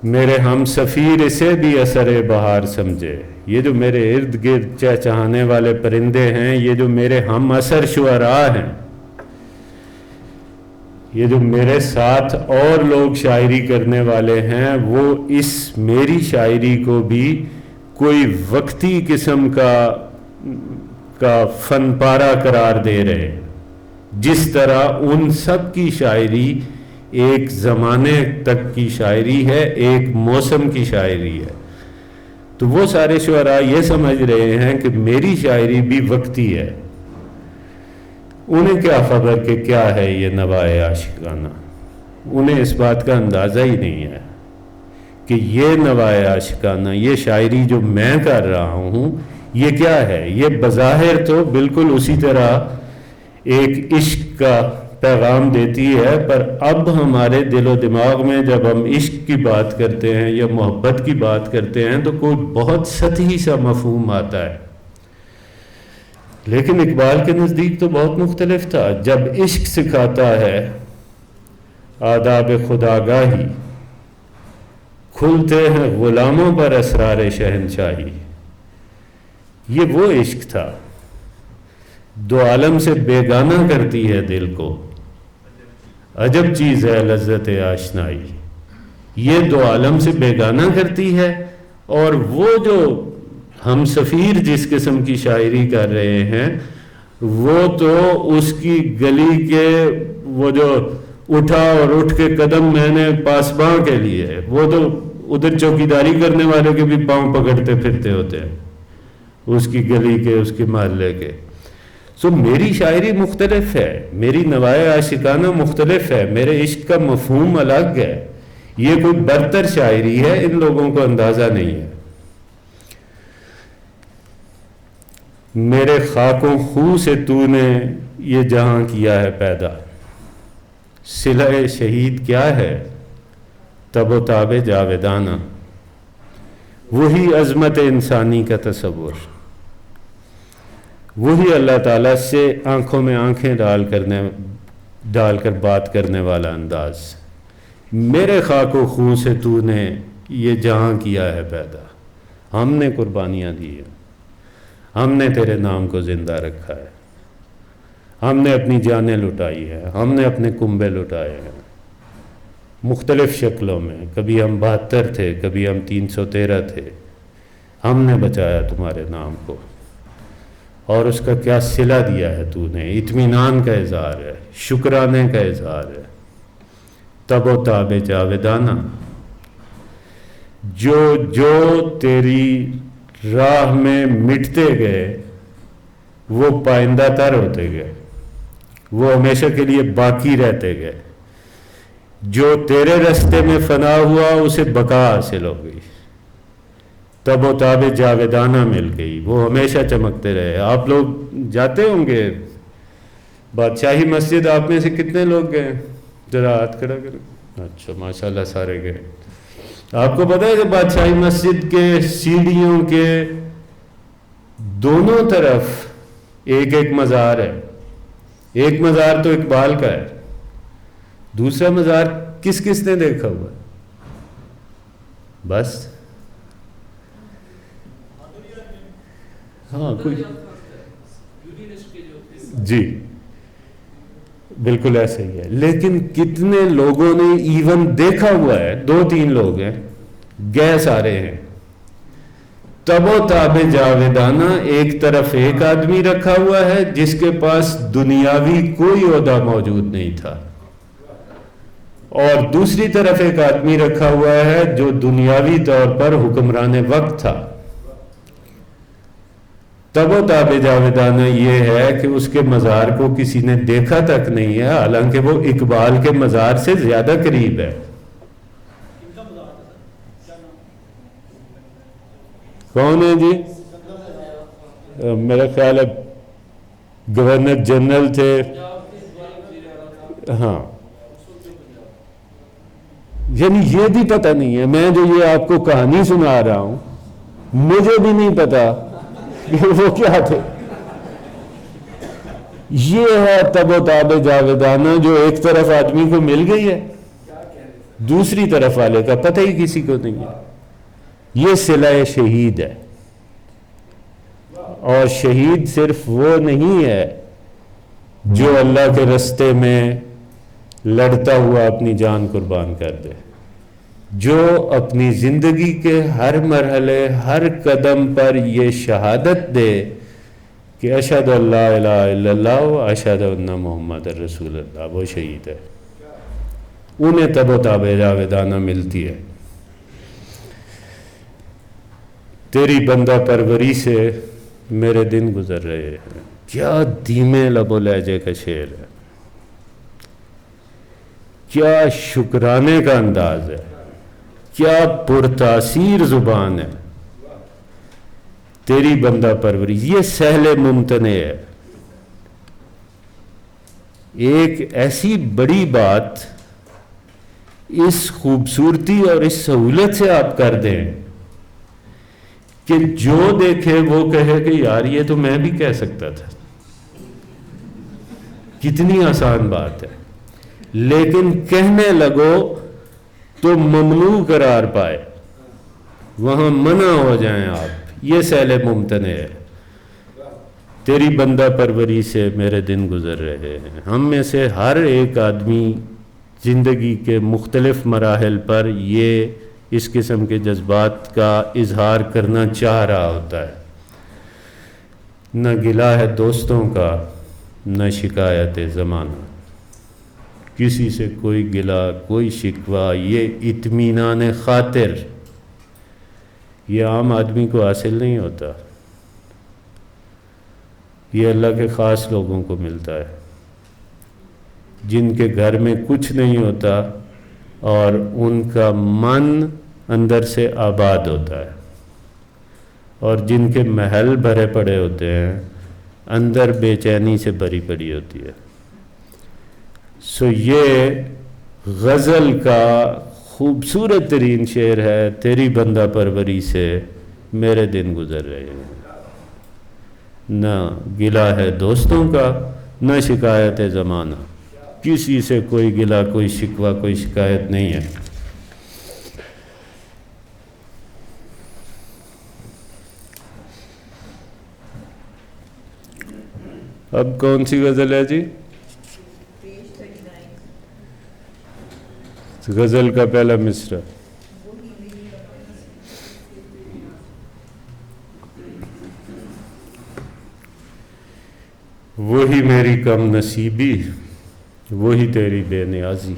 میرے ہم سفیر اسے بھی اثر بہار سمجھے، یہ جو میرے ارد گرد چہچہانے والے پرندے ہیں، یہ جو میرے ہم اثر شعراء ہیں، یہ جو میرے ساتھ اور لوگ شاعری کرنے والے ہیں، وہ اس میری شاعری کو بھی کوئی وقتی قسم کا فن پارہ قرار دے رہے، جس طرح ان سب کی شاعری ایک زمانے تک کی شاعری ہے، ایک موسم کی شاعری ہے۔ تو وہ سارے شعراء یہ سمجھ رہے ہیں کہ میری شاعری بھی وقتی ہے، انہیں کیا خبر کہ کیا ہے یہ نوائے عاشقانہ، انہیں اس بات کا اندازہ ہی نہیں ہے کہ یہ نوائے عاشقانہ، یہ شاعری جو میں کر رہا ہوں یہ کیا ہے۔ یہ بظاہر تو بالکل اسی طرح ایک عشق کا پیغام دیتی ہے، پر اب ہمارے دل و دماغ میں جب ہم عشق کی بات کرتے ہیں یا محبت کی بات کرتے ہیں تو کوئی بہت سطحی سا مفہوم آتا ہے، لیکن اقبال کے نزدیک تو بہت مختلف تھا۔ جب عشق سکھاتا ہے آداب خداگاہی، کھلتے ہیں غلاموں پر اسرار شہنشاہی، یہ وہ عشق تھا، دو عالم سے بیگانہ کرتی ہے دل کو، عجب چیز ہے لذت آشنائی، یہ دو عالم سے بیگانہ کرتی ہے۔ اور وہ جو ہم سفیر جس قسم کی شاعری کر رہے ہیں، وہ تو اس کی گلی کے وہ جو اٹھا اور اٹھ کے قدم میں نے پاسباں کے لیے ہے، وہ تو ادھر چوکیداری کرنے والے کے بھی پاؤں پکڑتے پھرتے ہوتے ہیں، اس کی گلی کے، اس کے محلے کے۔ سو میری شاعری مختلف ہے، میری نوائے عاشقانہ مختلف ہے، میرے عشق کا مفہوم الگ ہے، یہ کوئی برتر شاعری ہے، ان لوگوں کو اندازہ نہیں ہے۔ میرے خاک و خوں سے تو نے یہ جہاں کیا ہے پیدا، صلہ شہید کیا ہے تب و تاب جاویدانہ، وہی عظمت انسانی کا تصور، وہی اللہ تعالیٰ سے آنکھوں میں آنکھیں ڈال کر بات کرنے والا انداز۔ میرے خاک و خون سے تو نے یہ جہاں کیا ہے پیدا، ہم نے قربانیاں دی ہیں، ہم نے تیرے نام کو زندہ رکھا ہے، ہم نے اپنی جانیں لٹائی ہیں، ہم نے اپنے کنبے لٹائے ہیں مختلف شکلوں میں، کبھی ہم 72 تھے، کبھی ہم 313 تھے، ہم نے بچایا تمہارے نام کو، اور اس کا کیا صلہ دیا ہے تو نے، اطمینان کا اظہار ہے، شکرانے کا اظہار ہے، تب و تاب جاویدانہ، جو تیری راہ میں مٹتے گئے وہ پائندہ تر ہوتے گئے، وہ ہمیشہ کے لیے باقی رہتے گئے، جو تیرے رستے میں فنا ہوا اسے بقا حاصل ہو گئی، تب و تاب جاویدانہ مل گئی، وہ ہمیشہ چمکتے رہے۔ آپ لوگ جاتے ہوں گے بادشاہی مسجد، آپ میں سے کتنے لوگ گئے؟ ذرا ہاتھ کھڑا کریں۔ اچھا ماشاءاللہ سارے گئے۔ آپ کو پتہ ہے کہ بادشاہی مسجد کے سیڑھیوں کے دونوں طرف ایک ایک مزار ہے، ایک مزار تو اقبال کا ہے، دوسرا مزار کس کس نے دیکھا ہوا ہے؟ بس ہاں کوئی جی بالکل ایسا ہی ہے، لیکن کتنے لوگوں نے ایون دیکھا ہوا ہے؟ 2-3 لوگ ہیں، گئے سارے ہیں۔ تب و تاب جاویدانہ، ایک طرف ایک آدمی رکھا ہوا ہے جس کے پاس دنیاوی کوئی عہدہ موجود نہیں تھا، اور دوسری طرف ایک آدمی رکھا ہوا ہے جو دنیاوی طور پر حکمران وقت تھا۔ تب و تاب جاویدانہ یہ ہے کہ اس کے مزار کو کسی نے دیکھا تک نہیں ہے، حالانکہ وہ اقبال کے مزار سے زیادہ قریب ہے۔ کون ہے جی؟ میرا خیال ہے گورنر جنرل تھے، ہاں، یعنی یہ بھی پتہ نہیں ہے، میں جو یہ آپ کو کہانی سنا رہا ہوں مجھے بھی نہیں پتا کہ وہ کیا تھے۔ یہ ہے تب و تاب جاویدانہ جو ایک طرف آدمی کو مل گئی ہے، دوسری طرف والے کا پتہ ہی کسی کو نہیں ہے۔ یہ صلہ شہید ہے، اور شہید صرف وہ نہیں ہے جو اللہ کے رستے میں لڑتا ہوا اپنی جان قربان کر دے، جو اپنی زندگی کے ہر مرحلے ہر قدم پر یہ شہادت دے کہ اشہد ان لا الہ الا اللہ و اشہد ان محمد رسول اللہ، وہ شہید ہے۔ انہیں تب و تاب جاویدانہ ملتی ہے۔ تیری بندہ پروری سے میرے دن گزر رہے ہیں، کیا دھیمے لب و لہجے کا شعر ہے، کیا شکرانے کا انداز ہے، کیا پرتاثیر زبان ہے۔ تیری بندہ پروری، یہ سہل ممتنع ہے۔ ایک ایسی بڑی بات اس خوبصورتی اور اس سہولت سے آپ کر دیں کہ جو دیکھے وہ کہے کہ یار یہ تو میں بھی کہہ سکتا تھا، کتنی آسان بات ہے، لیکن کہنے لگو تو ممنوع قرار پائے، وہاں منع ہو جائیں آپ، یہ سہل ممتنع ہے۔ تیری بندہ پروری سے میرے دن گزر رہے ہیں۔ ہم میں سے ہر ایک آدمی زندگی کے مختلف مراحل پر یہ اس قسم کے جذبات کا اظہار کرنا چاہ رہا ہوتا ہے۔ نہ گلہ ہے دوستوں کا، نہ شکایت زمانہ، کسی سے کوئی گلہ کوئی شکوہ، یہ اطمینان خاطر یہ عام آدمی کو حاصل نہیں ہوتا۔ یہ اللہ کے خاص لوگوں کو ملتا ہے، جن کے گھر میں کچھ نہیں ہوتا اور ان کا من اندر سے آباد ہوتا ہے، اور جن کے محل بھرے پڑے ہوتے ہیں اندر بے چینی سے بھری پڑی ہوتی ہے۔ سو یہ غزل کا خوبصورت ترین شعر ہے، تیری بندہ پروری سے میرے دن گزر رہے ہیں، نہ گلہ ہے دوستوں کا نہ شکایت زمانہ، کسی سے کوئی گلہ کوئی شکوہ کوئی شکایت نہیں ہے۔ اب کون سی غزل ہے جی؟ غزل کا پہلا مصرع۔ وہی میری کم نصیبی وہی تیری بے نیازی،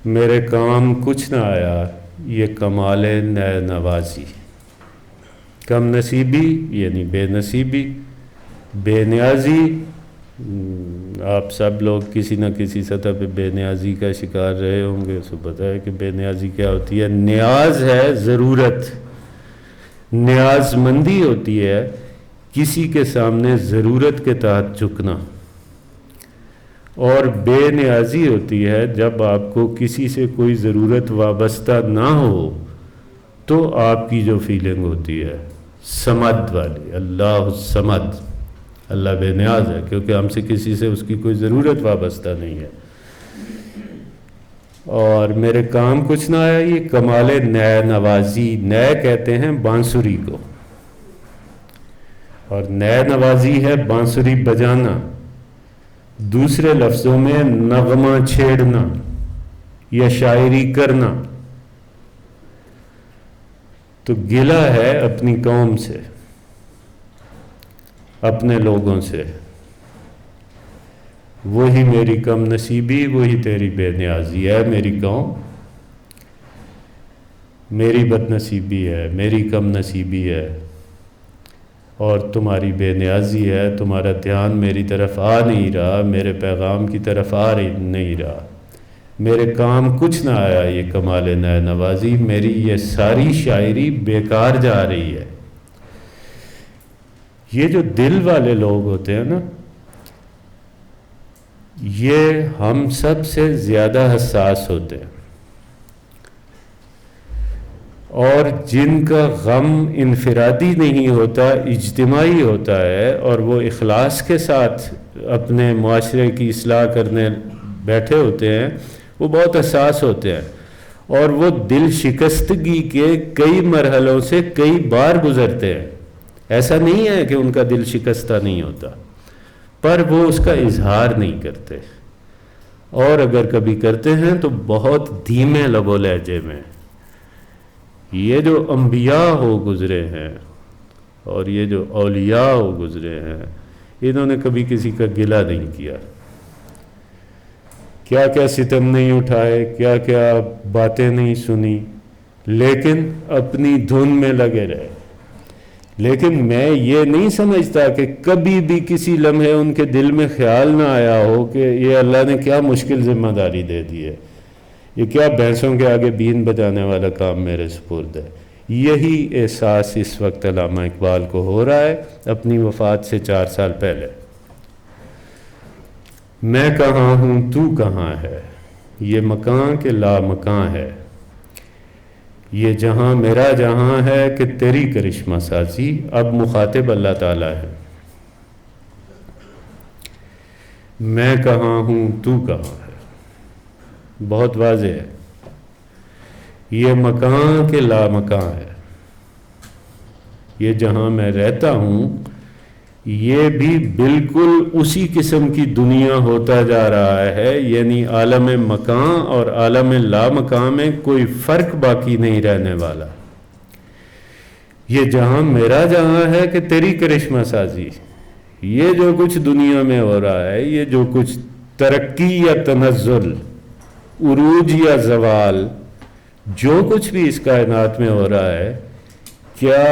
میرے کام کچھ نہ آیا یہ کمال نئے نوازی۔ کم نصیبی یعنی بے نصیبی، بے نیازی، آپ سب لوگ کسی نہ کسی سطح پہ بے نیازی کا شکار رہے ہوں گے، سو پتہ ہے کہ بے نیازی کیا ہوتی ہے۔ نیاز ہے ضرورت، نیاز مندی ہوتی ہے کسی کے سامنے ضرورت کے تحت جھکنا، اور بے نیازی ہوتی ہے جب آپ کو کسی سے کوئی ضرورت وابستہ نہ ہو تو آپ کی جو فیلنگ ہوتی ہے صمد والی، اللہ الصمد، اللہ بے نیاز ہے کیونکہ ہم سے کسی سے اس کی کوئی ضرورت وابستہ نہیں ہے۔ اور میرے کام کچھ نہ آیا یہ کمال نئے نوازی، نئے کہتے ہیں بانسری کو، اور نئے نوازی ہے بانسری بجانا، دوسرے لفظوں میں نغمہ چھیڑنا یا شاعری کرنا۔ تو گلہ ہے اپنی قوم سے، اپنے لوگوں سے، وہی میری کم نصیبی وہی تیری بے نیازی ہے میری قوم، میری بد نصیبی ہے، میری کم نصیبی ہے اور تمہاری بے نیازی ہے، تمہارا دھیان میری طرف آ نہیں رہا، میرے پیغام کی طرف آ نہیں رہا، میرے کام کچھ نہ آیا یہ کمال نئے نوازی، میری یہ ساری شاعری بیکار جا رہی ہے۔ یہ جو دل والے لوگ ہوتے ہیں نا، یہ ہم سب سے زیادہ حساس ہوتے ہیں، اور جن کا غم انفرادی نہیں ہوتا اجتماعی ہوتا ہے، اور وہ اخلاص کے ساتھ اپنے معاشرے کی اصلاح کرنے بیٹھے ہوتے ہیں، وہ بہت حساس ہوتے ہیں، اور وہ دل شکستگی کے کئی مرحلوں سے کئی بار گزرتے ہیں۔ ایسا نہیں ہے کہ ان کا دل شکستہ نہیں ہوتا، پر وہ اس کا اظہار نہیں کرتے، اور اگر کبھی کرتے ہیں تو بہت دھیمے لب و لہجے میں۔ یہ جو انبیاء ہو گزرے ہیں اور یہ جو اولیاء ہو گزرے ہیں، انہوں نے کبھی کسی کا گلہ نہیں کیا، کیا کیا ستم نہیں اٹھائے، کیا کیا باتیں نہیں سنی، لیکن اپنی دھن میں لگے رہے۔ لیکن میں یہ نہیں سمجھتا کہ کبھی بھی کسی لمحے ان کے دل میں خیال نہ آیا ہو کہ یہ اللہ نے کیا مشکل ذمہ داری دے دی ہے، یہ کیا بھینسوں کے آگے بین بجانے والا کام میرے سپرد ہے۔ یہی احساس اس وقت علامہ اقبال کو ہو رہا ہے اپنی وفات سے 4 سال پہلے۔ میں کہاں ہوں تو کہاں ہے، یہ مکان کے لا مکان ہے، یہ جہاں میرا جہاں ہے کہ تیری کرشمہ سازی۔ اب مخاطب اللہ تعالیٰ ہے، میں کہاں ہوں تو کہاں ہے، بہت واضح ہے، یہ مکان کے لا مکان ہے، یہ جہاں میں رہتا ہوں یہ بھی بالکل اسی قسم کی دنیا ہوتا جا رہا ہے، یعنی عالم مکان اور عالم لا مکان میں کوئی فرق باقی نہیں رہنے والا۔ یہ جہاں میرا جہاں ہے کہ تیری کرشمہ سازی، یہ جو کچھ دنیا میں ہو رہا ہے، یہ جو کچھ ترقی یا تنزل، عروج یا زوال، جو کچھ بھی اس کائنات میں ہو رہا ہے، کیا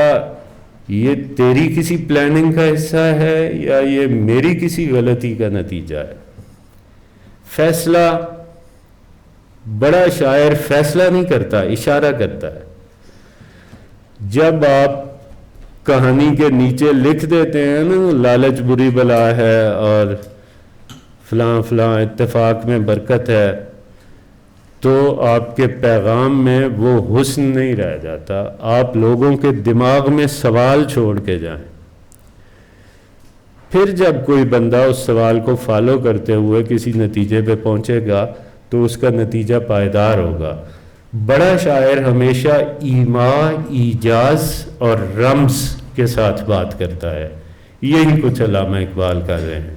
یہ تیری کسی پلاننگ کا حصہ ہے یا یہ میری کسی غلطی کا نتیجہ ہے؟ فیصلہ، بڑا شاعر فیصلہ نہیں کرتا، اشارہ کرتا ہے۔ جب آپ کہانی کے نیچے لکھ دیتے ہیں نا لالچ بری بلا ہے اور فلاں فلاں اتفاق میں برکت ہے، تو آپ کے پیغام میں وہ حسن نہیں رہ جاتا، آپ لوگوں کے دماغ میں سوال چھوڑ کے جائیں۔ پھر جب کوئی بندہ اس سوال کو فالو کرتے ہوئے کسی نتیجے پہ پہنچے گا تو اس کا نتیجہ پائیدار ہوگا۔ بڑا شاعر ہمیشہ ایما، ایجاز اور رمز کے ساتھ بات کرتا ہے۔ یہی کچھ علامہ اقبال کر رہے ہیں۔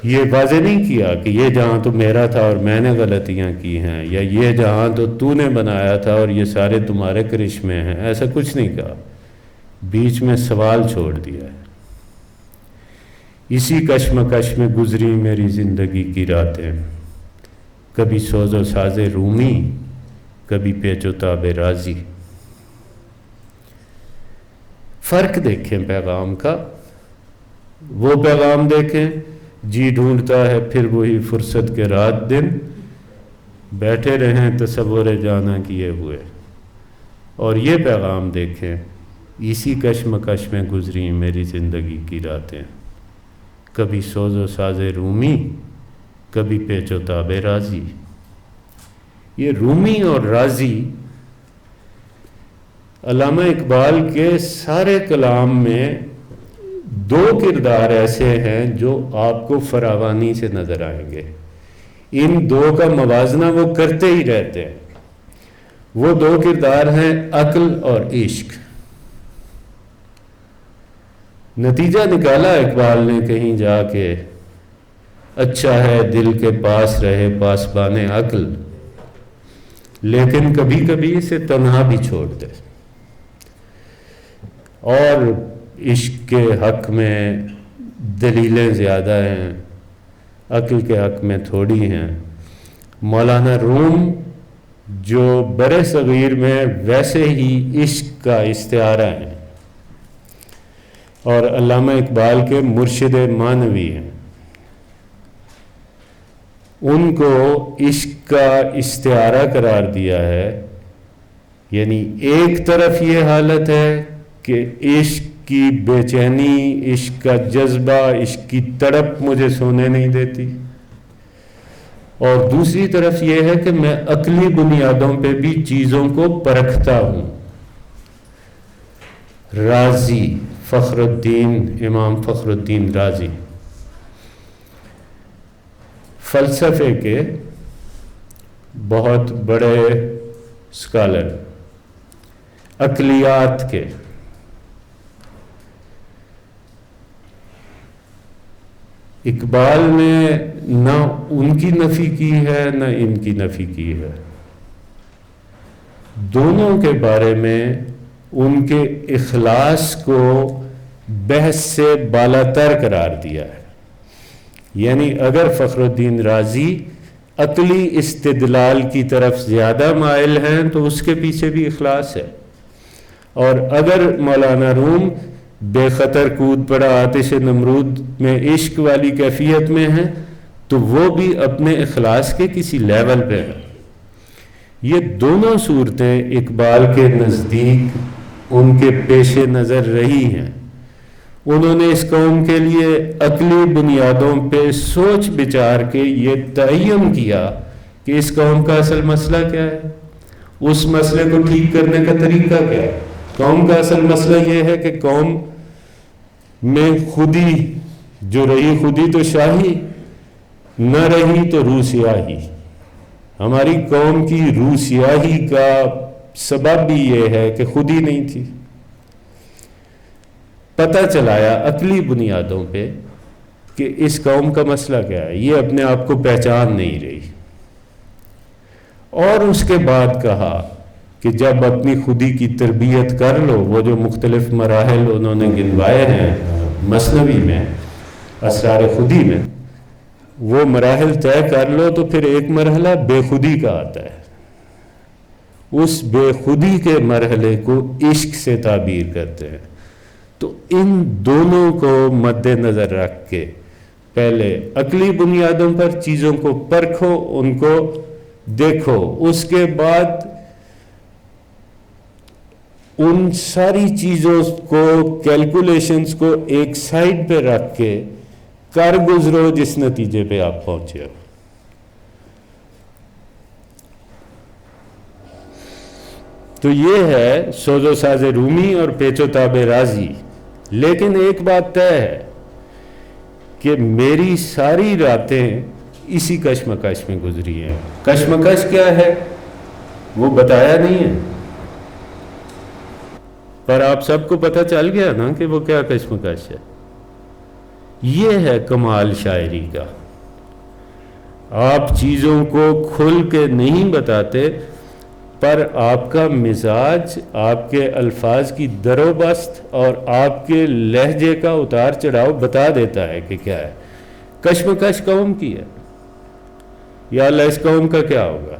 یہ واضح نہیں کیا کہ یہ جہاں تو میرا تھا اور میں نے غلطیاں کی ہیں، یا یہ جہاں تو نے بنایا تھا اور یہ سارے تمہارے کرشمے ہیں، ایسا کچھ نہیں کہا، بیچ میں سوال چھوڑ دیا ہے۔ اسی کشمکش میں گزری میری زندگی کی راتیں، کبھی سوز و ساز رومی، کبھی پیچ و تاب رازی۔ فرق دیکھیں پیغام کا، وہ پیغام دیکھیں جی ڈھونڈتا ہے پھر وہی فرصت کے رات دن، بیٹھے رہیں تصور جانا کیے ہوئے، اور یہ پیغام دیکھیں اسی کشمکش میں گزری میری زندگی کی راتیں، کبھی سوز و ساز رومی، کبھی پیچ و تاب رازی۔ یہ رومی اور رازی علامہ اقبال کے سارے کلام میں دو کردار ایسے ہیں جو آپ کو فراوانی سے نظر آئیں گے۔ ان دو کا موازنہ وہ کرتے ہی رہتے ہیں۔ وہ دو کردار ہیں عقل اور عشق۔ نتیجہ نکالا اقبال نے کہیں جا کے، اچھا ہے دل کے پاس رہے پاسبان عقل، لیکن کبھی کبھی اسے تنہا بھی چھوڑ دے۔ اور عشق کے حق میں دلیلیں زیادہ ہیں، عقل کے حق میں تھوڑی ہیں۔ مولانا روم جو بر صغیر میں ویسے ہی عشق کا استعارہ ہیں، اور علامہ اقبال کے مرشد معنوی ہیں، ان کو عشق کا استعارہ قرار دیا ہے۔ یعنی ایک طرف یہ حالت ہے کہ عشق کی بے چینی، عشق کا جذبہ، عشق کی تڑپ مجھے سونے نہیں دیتی، اور دوسری طرف یہ ہے کہ میں عقلی بنیادوں پہ بھی چیزوں کو پرکھتا ہوں۔ رازی فخر الدین، امام فخر الدین رازی، فلسفے کے بہت بڑے اسکالر، عقلیات کے، اقبال نے نہ ان کی نفی کی ہے نہ ان کی نفی کی ہے، دونوں کے بارے میں ان کے اخلاص کو بحث سے بالاتر قرار دیا ہے۔ یعنی اگر فخر الدین رازی عقلی استدلال کی طرف زیادہ مائل ہیں تو اس کے پیچھے بھی اخلاص ہے، اور اگر مولانا روم بے خطر کود پڑا آتش نمرود میں عشق والی کیفیت میں ہیں تو وہ بھی اپنے اخلاص کے کسی لیول پہ ہیں۔ یہ دونوں صورتیں اقبال کے نزدیک ان کے پیش نظر رہی ہیں۔ انہوں نے اس قوم کے لیے عقلی بنیادوں پہ سوچ بچار کے یہ تعین کیا کہ اس قوم کا اصل مسئلہ کیا ہے، اس مسئلے کو ٹھیک کرنے کا طریقہ کیا ہے۔ قوم کا اصل مسئلہ یہ ہے کہ قوم میں خودی جو رہی، خودی تو شاہی، نہ رہی تو روح سیاہی۔ ہماری قوم کی روح سیاہی کا سبب بھی یہ ہے کہ خودی نہیں تھی۔ پتہ چلایا عقلی بنیادوں پہ کہ اس قوم کا مسئلہ کیا ہے، یہ اپنے آپ کو پہچان نہیں رہی، اور اس کے بعد کہا کہ جب اپنی خودی کی تربیت کر لو، وہ جو مختلف مراحل انہوں نے گنوائے ہیں مثنوی میں، اسرار خودی میں، وہ مراحل طے کر لو تو پھر ایک مرحلہ بے خودی کا آتا ہے۔ اس بے خودی کے مرحلے کو عشق سے تعبیر کرتے ہیں. تو ان دونوں کو مد نظر رکھ کے پہلے عقلی بنیادوں پر چیزوں کو پرکھو، ان کو دیکھو، اس کے بعد ان ساری چیزوں کو، کیلکولیشنز کو ایک سائڈ پہ رکھ کے کر گزرو جس نتیجے پہ آپ پہنچے ہو. تو یہ ہے سوز و ساز رومی اور پیچ و تاب رازی. لیکن ایک بات طے ہے کہ میری ساری راتیں اسی کشمکش میں گزری ہیں. کشمکش کیا ہے وہ بتایا نہیں ہے، پر آپ سب کو پتہ چل گیا نا کہ وہ کیا کشمکش ہے. یہ ہے کمال شاعری کا. آپ چیزوں کو کھل کے نہیں بتاتے، پر آپ کا مزاج، آپ کے الفاظ کی در و بست اور آپ کے لہجے کا اتار چڑھاؤ بتا دیتا ہے کہ کیا ہے. کشمکش قوم کی ہے، یا اللہ اس قوم کا کیا ہوگا.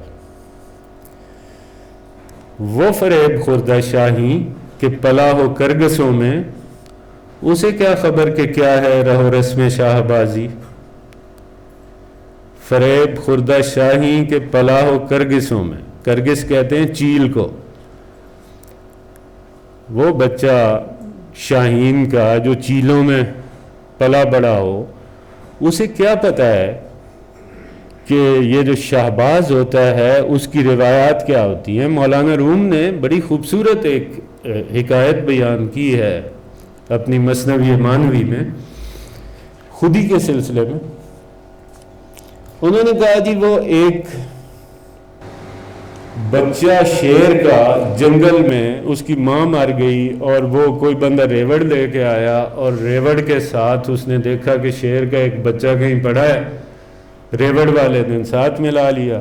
وہ فریب خوردہ شاہی کہ پلا ہو کرگسوں میں، اسے کیا خبر کہ کیا ہے رہو رسم شاہ بازی. فریب خوردہ شاہی کہ پلا ہو کرگسوں میں، کرگس کہتے ہیں چیل کو. وہ بچہ شاہین کا جو چیلوں میں پلا بڑا ہو، اسے کیا پتہ ہے کہ یہ جو شہباز ہوتا ہے اس کی روایات کیا ہوتی ہیں. مولانا روم نے بڑی خوبصورت ایک حکایت بیان کی ہے اپنی مثنوی مانوی میں خودی کے سلسلے میں. انہوں نے کہا جی وہ ایک بچہ شیر کا جنگل میں، اس کی ماں مر گئی اور وہ کوئی بندہ ریوڑ لے کے آیا، اور ریوڑ کے ساتھ اس نے دیکھا کہ شیر کا ایک بچہ کہیں پڑا ہے، ریوڑ والے نے ساتھ ملا لیا.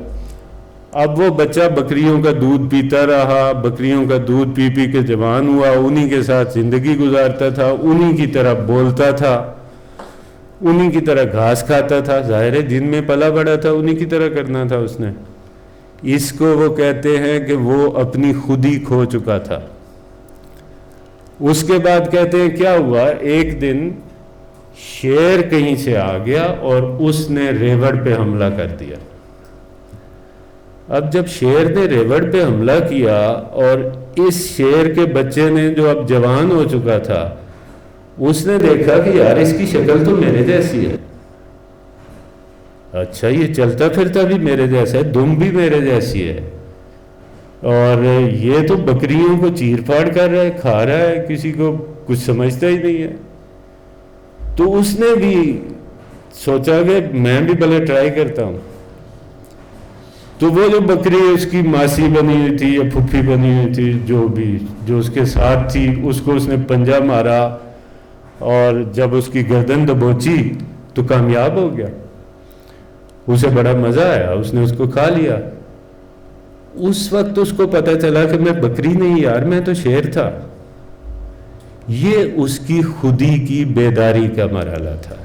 اب وہ بچہ بکریوں کا دودھ پیتا رہا، بکریوں کا دودھ پی پی کے جوان ہوا، انہی کے ساتھ زندگی گزارتا تھا، انہی کی طرح بولتا تھا، انہی کی طرح گھاس کھاتا تھا. ظاہر ہے جن میں پلا بڑا تھا انہی کی طرح کرنا تھا اس نے. اس کو وہ کہتے ہیں کہ وہ اپنی خودی کھو چکا تھا. اس کے بعد کہتے ہیں کیا ہوا، ایک دن شیر کہیں سے آ گیا اور اس نے ریوڑ پہ حملہ کر دیا. اب جب شیر نے ریوڑ پہ حملہ کیا اور اس شیر کے بچے نے جو اب جوان ہو چکا تھا، اس نے دیکھا کہ یار اس کی شکل تو میرے جیسی ہے، اچھا یہ چلتا پھرتا بھی میرے جیسا ہے، دم بھی میرے جیسی ہے، اور یہ تو بکریوں کو چیر پھاڑ کر رہا ہے، کھا رہا ہے، کسی کو کچھ سمجھتا ہی نہیں ہے. تو اس نے بھی سوچا کہ میں بھی بھلے ٹرائی کرتا ہوں. تو وہ جو بکری اس کی ماسی بنی ہوئی تھی یا پھپھی بنی ہوئی تھی، جو اس کے ساتھ تھی، اس کو اس نے پنجہ مارا اور جب اس کی گردن دبوچی تو کامیاب ہو گیا. اسے بڑا مزہ آیا، اس نے اس کو کھا لیا. اس وقت اس کو پتہ چلا کہ میں بکری نہیں یار، میں تو شیر تھا. یہ اس کی خودی کی بیداری کا مرحلہ تھا.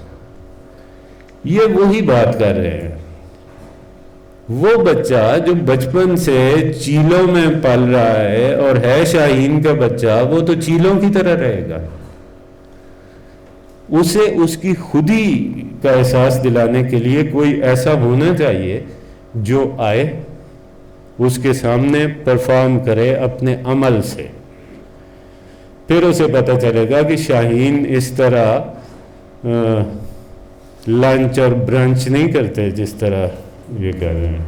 یہ وہی بات کر رہے ہیں. وہ بچہ جو بچپن سے چیلوں میں پل رہا ہے اور ہے شاہین کا بچہ، وہ تو چیلوں کی طرح رہے گا. اسے اس کی خودی کا احساس دلانے کے لیے کوئی ایسا ہونا چاہیے جو آئے اس کے سامنے پرفارم کرے اپنے عمل سے. پھر اسے پتہ چلے گا کہ شاہین اس طرح لنچ اور برنچ نہیں کرتے جس طرح یہ کہہ رہے ہیں.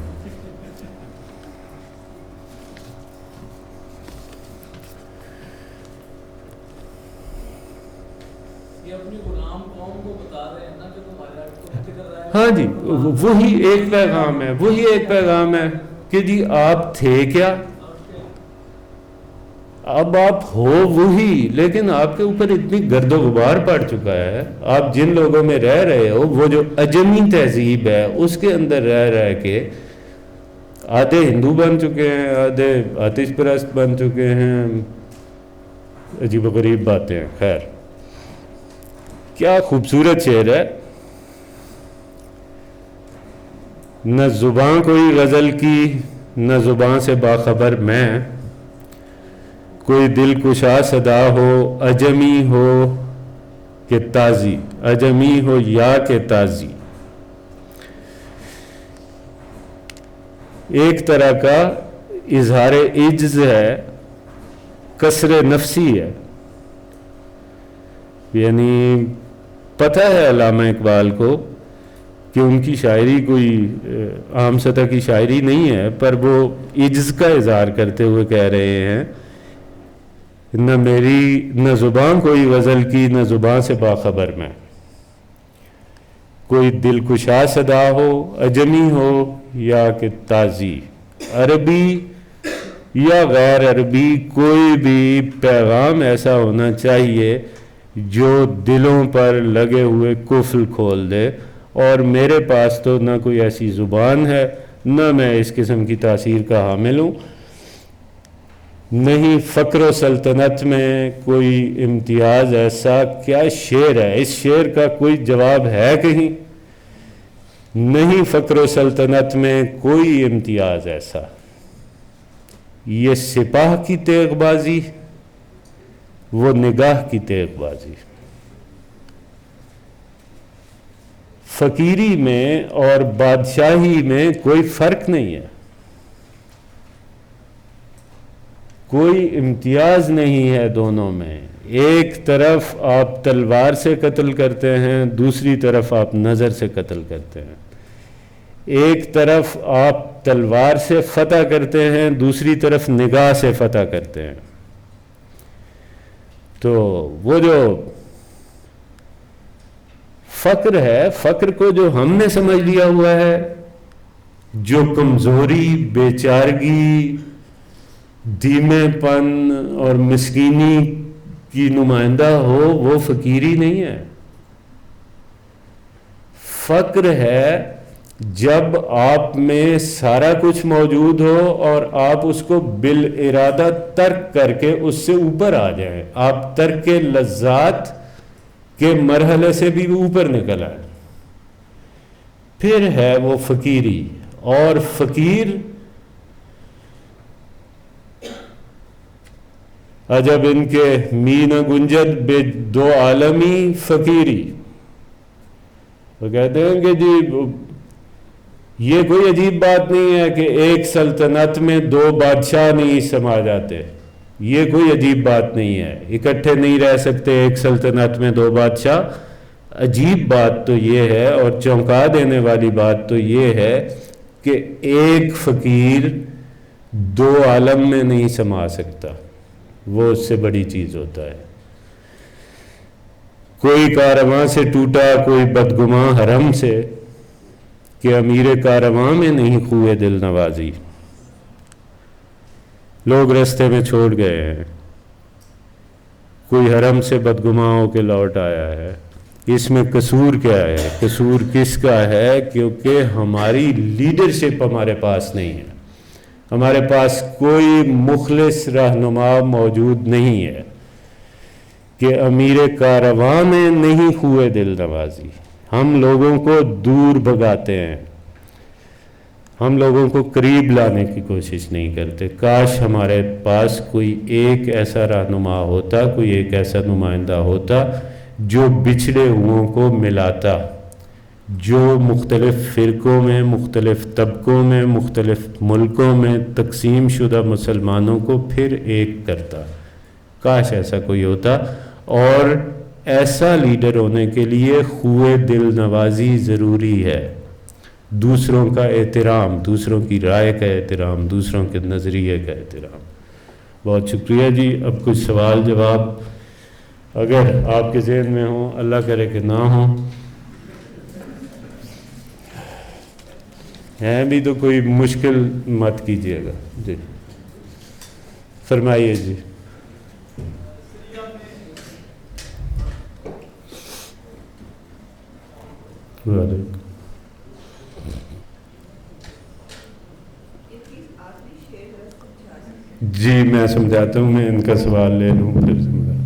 ہاں جی، وہی ایک پیغام ہے، وہی ایک پیغام ہے کہ جی آپ تھے کیا، اب آپ ہو وہی، لیکن آپ کے اوپر اتنی گرد و غبار پڑ چکا ہے. آپ جن لوگوں میں رہ رہے ہو، وہ جو اجمی تہذیب ہے اس کے اندر رہ کے آدھے ہندو بن چکے ہیں، آدھے آتش پرست بن چکے ہیں. عجیب و غریب باتیں ہیں. خیر، کیا خوبصورت شعر ہے. نہ زباں کوئی غزل کی نہ زبان سے باخبر میں، کوئی دل کشا صدا ہو عجمی ہو کہ تازی، عجمی ہو یا کہ تازی. ایک طرح کا اظہار عجز ہے، کسر نفسی ہے. یعنی پتہ ہے علامہ اقبال کو کہ ان کی شاعری کوئی عام سطح کی شاعری نہیں ہے، پر وہ عجز کا اظہار کرتے ہوئے کہہ رہے ہیں نہ میری نہ زبان کوئی غزل کی، نہ زبان سے باخبر میں، کوئی دل کشا صدا ہو عجمی ہو یا کہ تازی، عربی یا غیر عربی، کوئی بھی پیغام ایسا ہونا چاہیے جو دلوں پر لگے ہوئے قفل کھول دے. اور میرے پاس تو نہ کوئی ایسی زبان ہے، نہ میں اس قسم کی تاثیر کا حامل ہوں. نہیں فقر و سلطنت میں کوئی امتیاز ایسا، کیا شعر ہے، اس شعر کا کوئی جواب ہے کہیں؟ نہیں فقر و سلطنت میں کوئی امتیاز ایسا، یہ سپاہ کی تیغ بازی، وہ نگاہ کی تیغ بازی. فقیری میں اور بادشاہی میں کوئی فرق نہیں ہے، کوئی امتیاز نہیں ہے دونوں میں. ایک طرف آپ تلوار سے قتل کرتے ہیں، دوسری طرف آپ نظر سے قتل کرتے ہیں. ایک طرف آپ تلوار سے فتح کرتے ہیں، دوسری طرف نگاہ سے فتح کرتے ہیں. تو وہ جو فقر ہے، فقر کو جو ہم نے سمجھ لیا ہوا ہے، جو کمزوری، بیچارگی، دھیمے پن اور مسکینی کی نمائندہ ہو، وہ فقیری نہیں ہے. فقر ہے جب آپ میں سارا کچھ موجود ہو اور آپ اس کو بالارادہ ترک کر کے اس سے اوپر آ جائیں، آپ ترک لذات کے مرحلے سے بھی اوپر نکل آئے، پھر ہے وہ فقیری. اور فقیر عجب ان کے می نہ گنجد بے دو عالمی فقیری. وہ کہتے ہیں کہ جی یہ کوئی عجیب بات نہیں ہے کہ ایک سلطنت میں دو بادشاہ نہیں سما جاتے، یہ کوئی عجیب بات نہیں ہے، اکٹھے نہیں رہ سکتے ایک سلطنت میں دو بادشاہ. عجیب بات تو یہ ہے اور چونکا دینے والی بات تو یہ ہے کہ ایک فقیر دو عالم میں نہیں سما سکتا، وہ اس سے بڑی چیز ہوتا ہے. کوئی کارواں سے ٹوٹا کوئی بدگماں حرم سے، کہ امیر کارواں میں نہیں خوئے دل نوازی. لوگ رستے میں چھوڑ گئے ہیں، کوئی حرم سے بدگماں ہو کے لوٹ آیا ہے. اس میں قصور کیا ہے؟ قصور کس کا ہے؟ کیونکہ ہماری لیڈرشپ ہمارے پاس نہیں ہے، ہمارے پاس کوئی مخلص رہنما موجود نہیں ہے کہ امیر کارواں میں نہیں خوئے دل نوازی. ہم لوگوں کو دور بھگاتے ہیں، ہم لوگوں کو قریب لانے کی کوشش نہیں کرتے. کاش ہمارے پاس کوئی ایک ایسا رہنما ہوتا، کوئی ایک ایسا نمائندہ ہوتا جو بچھڑے ہوئوں کو ملاتا، جو مختلف فرقوں میں، مختلف طبقوں میں، مختلف ملکوں میں تقسیم شدہ مسلمانوں کو پھر ایک کرتا. کاش ایسا کوئی ہوتا. اور ایسا لیڈر ہونے کے لیے خوئے دل نوازی ضروری ہے، دوسروں کا احترام، دوسروں کی رائے کا احترام، دوسروں کے نظریے کا احترام. بہت شکریہ جی. اب کچھ سوال جواب اگر آپ کے ذہن میں ہوں، اللہ کرے کہ نہ ہوں، ہیں بھی تو کوئی مشکل مت کیجیے گا. جی فرمائیے جی. جی میں سمجھاتا ہوں، میں ان کا سوال لے لوں پھر سمجھاتا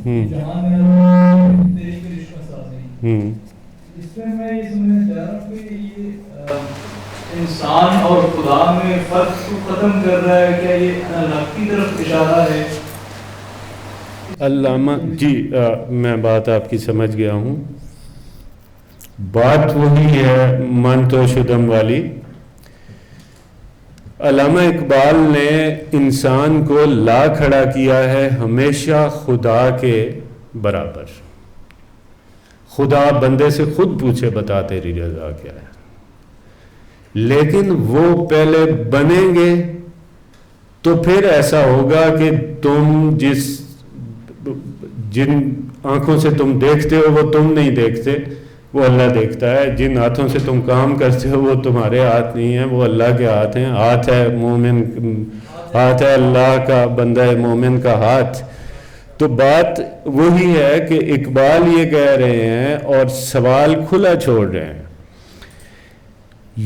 ہوں. اس میں میں یہ سمجھنا چاہ رہا ہوں کہ یہ انسان اور خدا میں فرق کو ختم کر رہا ہے، کیا یہ اللہ کی طرف اشارہ ہے؟ علامہ جی میں بات آپ کی سمجھ گیا ہوں. بات وہی ہے من تو شدم والی. علامہ اقبال نے انسان کو لا کھڑا کیا ہے ہمیشہ خدا کے برابر. خدا بندے سے خود پوچھے بتا تیری رضا کیا ہے، لیکن وہ پہلے بنیں گے تو پھر ایسا ہوگا کہ تم جن آنکھوں سے تم دیکھتے ہو وہ تم نہیں دیکھتے، وہ اللہ دیکھتا ہے. جن ہاتھوں سے تم کام کرتے ہو وہ تمہارے ہاتھ نہیں ہیں، وہ اللہ کے ہاتھ ہیں. ہاتھ ہے مومن، ہاتھ ہے اللہ کا، بندہ مومن کا ہاتھ. تو بات وہی ہے کہ اقبال یہ کہہ رہے ہیں اور سوال کھلا چھوڑ رہے ہیں.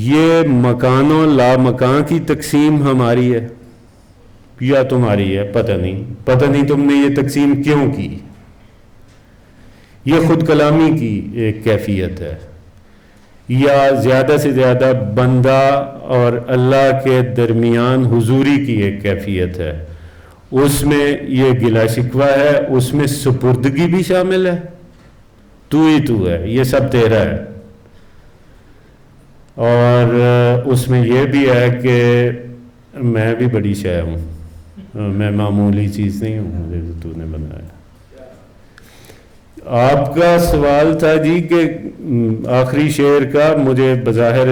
یہ مکان و لا مکان کی تقسیم ہماری ہے یا تمہاری ہے؟ پتہ نہیں تم نے یہ تقسیم کیوں کی. یہ خود کلامی کی ایک کیفیت ہے یا زیادہ سے زیادہ بندہ اور اللہ کے درمیان حضوری کی ایک کیفیت ہے. اس میں یہ گلہ شکوہ ہے، اس میں سپردگی بھی شامل ہے. تو ہی تو ہے، یہ سب تیرا ہے. اور اس میں یہ بھی ہے کہ میں بھی بڑی شے ہوں، میں معمولی چیز نہیں ہوں، مجھے تو نے بنایا. آپ کا سوال تھا جی کہ آخری شعر کا مجھے بظاہر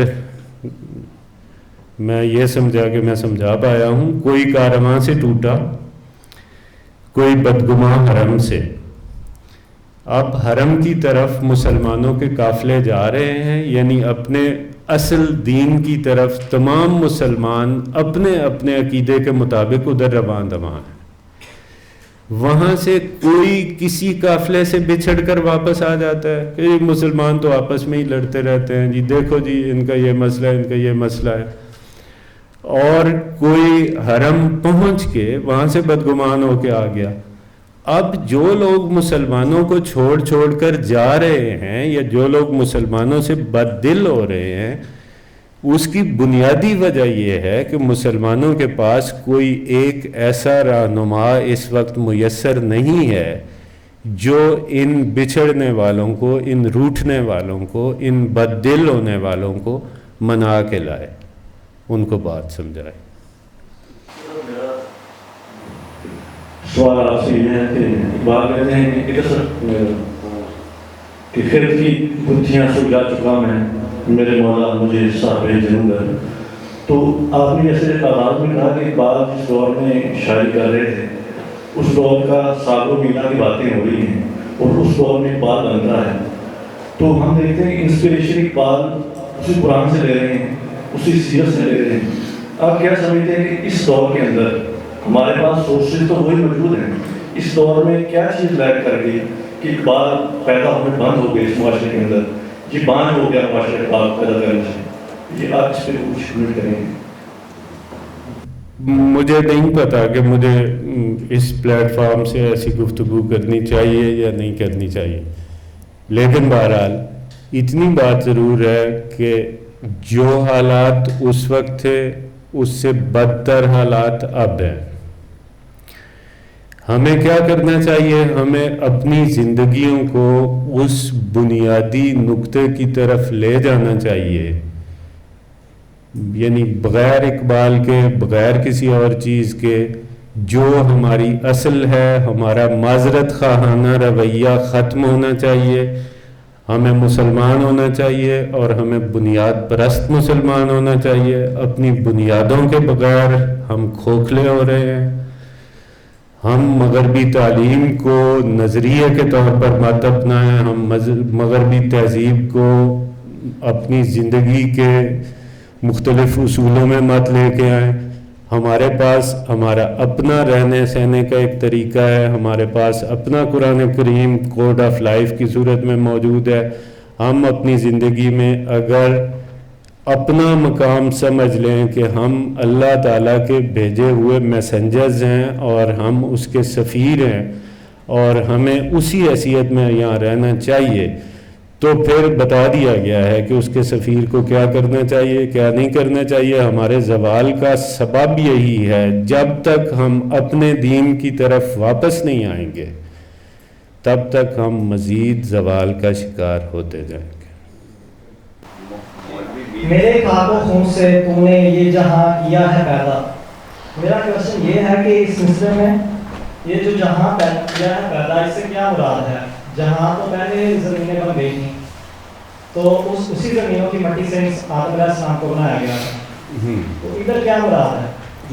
میں یہ سمجھا کہ میں سمجھا پایا ہوں. کوئی کارواں سے ٹوٹا، کوئی بدگماں حرم سے. اب حرم کی طرف مسلمانوں کے قافلے جا رہے ہیں، یعنی اپنے اصل دین کی طرف تمام مسلمان اپنے اپنے عقیدے کے مطابق ادھر رواں دواں ہیں. وہاں سے کوئی کسی قافلے سے بچھڑ کر واپس آ جاتا ہے کہ مسلمان تو آپس میں ہی لڑتے رہتے ہیں جی، دیکھو جی ان کا یہ مسئلہ ہے، ان کا یہ مسئلہ ہے. اور کوئی حرم پہنچ کے وہاں سے بدگمان ہو کے آ گیا. اب جو لوگ مسلمانوں کو چھوڑ کر جا رہے ہیں یا جو لوگ مسلمانوں سے بد دل ہو رہے ہیں، اس کی بنیادی وجہ یہ ہے کہ مسلمانوں کے پاس کوئی ایک ایسا رہنما اس وقت میسر نہیں ہے جو ان بچھڑنے والوں کو، ان روٹھنے والوں کو، ان بد دل ہونے والوں کو منا کے لائے، ان کو بات سمجھائے. سوال آپ سے یہ ہے کہ بات کہتے ہیں کہ خرد کی گتھیاں سے جا چکا میں، میرے مولا مجھے صاحب جنوں گر. تو آپ نے جیسے آغاز میں کہا کہ بعض جس دور میں شاعری کر رہے تھے اس دور کا سال و مینا کی باتیں ہو رہی ہیں اور اس دور میں اقبال بن رہا ہے. تو ہم دیکھتے ہیں کہ انسپریشن اقبال اسی قرآن سے لے رہے ہیں، اسی سیرت سے لے رہے ہیں. آپ کیا سمجھتے ہیں کہ اس دور کے اندر ہمارے پاس سورسز تو وہی موجود ہیں، اس دور میں کیا چیز لیک کر گئی کہ اقبال پیدا ہونے بند ہو گئے اس معاشرے کے اندر؟ یہ بند ہو گیا معاشرے اقبال پیدا کرنے سے. یہ آپ اس پہ کچھ کمنٹ کریں گے؟ مجھے نہیں پتا کہ مجھے اس پلیٹ فارم سے ایسی گفتگو کرنی چاہیے یا نہیں کرنی چاہیے، لیکن بہرحال اتنی بات ضرور ہے کہ جو حالات اس وقت تھے اس سے بدتر حالات اب ہیں. ہمیں کیا کرنا چاہیے؟ ہمیں اپنی زندگیوں کو اس بنیادی نقطے کی طرف لے جانا چاہیے، یعنی بغیر اقبال کے، بغیر کسی اور چیز کے، جو ہماری اصل ہے، ہمارا معذرت خواہانہ رویہ ختم ہونا چاہیے. ہمیں مسلمان ہونا چاہیے اور ہمیں بنیاد پرست مسلمان ہونا چاہیے. اپنی بنیادوں کے بغیر ہم کھوکھلے ہو رہے ہیں. ہم مغربی تعلیم کو نظریے کے طور پر مت اپنائیں، ہم مغربی تہذیب کو اپنی زندگی کے مختلف اصولوں میں مت لے کے آئیں. ہمارے پاس ہمارا اپنا رہنے سہنے کا ایک طریقہ ہے، ہمارے پاس اپنا قرآن کریم کوڈ آف لائف کی صورت میں موجود ہے. ہم اپنی زندگی میں اگر اپنا مقام سمجھ لیں کہ ہم اللہ تعالیٰ کے بھیجے ہوئے میسنجرز ہیں اور ہم اس کے سفیر ہیں اور ہمیں اسی حیثیت میں یہاں رہنا چاہیے، تو پھر بتا دیا گیا ہے کہ اس کے سفیر کو کیا کرنا چاہیے کیا نہیں کرنا چاہیے. ہمارے زوال کا سبب یہی ہے، جب تک ہم اپنے دین کی طرف واپس نہیں آئیں گے تب تک ہم مزید زوال کا شکار ہوتے جائیں گے. میرے خاک و خون سے تو نے یہ جہاں کیا ہے پیدا. میرا کوشچن یہ ہے کہ اس سلسلے میں یہ جو جہاں کیا ہے پیدا، اس سے کیا مراد ہے؟ جہاں تو پہلے زمینیں بن گئی تھیں، تو اسی زمینوں کی مٹی سے آدم علیہ السلام کو بنایا گیا تھا، تو ادھر کیا مراد ہے؟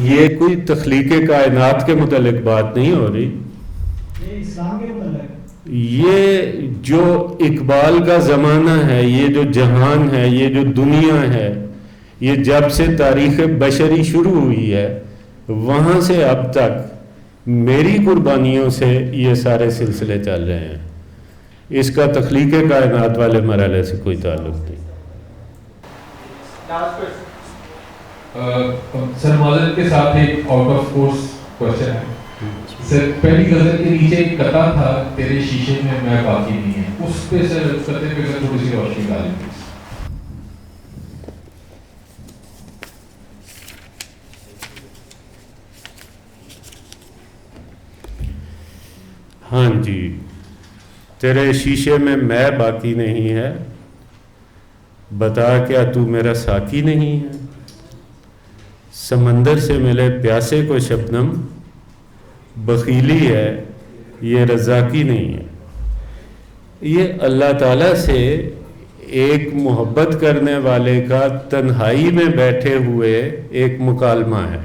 یہ کوئی تخلیق کائنات کے متعلق بات نہیں ہو رہی، یہ اسلام کے متعلق. یہ جو اقبال کا زمانہ ہے، یہ جو جہان ہے، یہ جو دنیا ہے، یہ جب سے تاریخ بشری شروع ہوئی ہے وہاں سے اب تک میری قربانیوں سے یہ سارے سلسلے چل رہے ہیں. اس کا تخلیق کائنات والے مرحلے سے کوئی تعلق نہیں. سر معذرت کے ساتھ ایک آؤٹ آف کورس کوشچن ہے. سر پہلی غزل کے نیچے ایک قطعہ تھا، تیرے شیشے میں باقی نہیں ہے، اس پہ سر اس قطعے پہ سر تھوڑی سی روشنی ڈالیں پلیز. ہاں جی، تیرے شیشے میں باقی نہیں ہے، بتا کیا تو میرا ساقی نہیں ہے. سمندر سے ملے پیاسے کو شبنم، بخیلی ہے یہ رزاقی نہیں ہے. یہ اللہ تعالیٰ سے ایک محبت کرنے والے کا تنہائی میں بیٹھے ہوئے ایک مکالمہ ہے.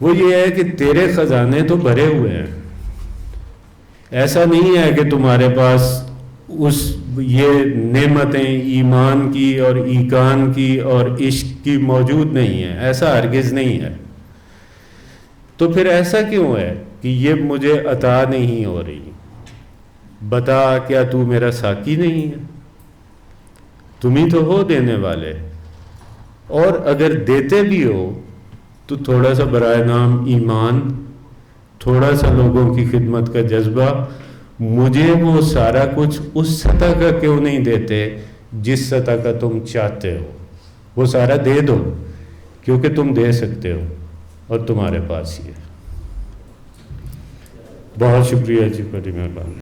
وہ یہ ہے کہ تیرے خزانے تو بھرے ہوئے ہیں، ایسا نہیں ہے کہ تمہارے پاس یہ نعمتیں ایمان کی اور ایقان کی اور عشق کی موجود نہیں ہیں، ایسا ہرگز نہیں ہے. تو پھر ایسا کیوں ہے کہ یہ مجھے عطا نہیں ہو رہی؟ بتا کیا تو میرا ساقی نہیں ہے؟ تم ہی تو ہو دینے والے، اور اگر دیتے بھی ہو تو تھوڑا سا برائے نام ایمان، تھوڑا سا لوگوں کی خدمت کا جذبہ. مجھے وہ سارا کچھ اس سطح کا کیوں نہیں دیتے جس سطح کا تم چاہتے ہو؟ وہ سارا دے دو کیونکہ تم دے سکتے ہو اور تمہارے پاس ہی ہے. بہت شکریہ جی، بڑی مہربانی.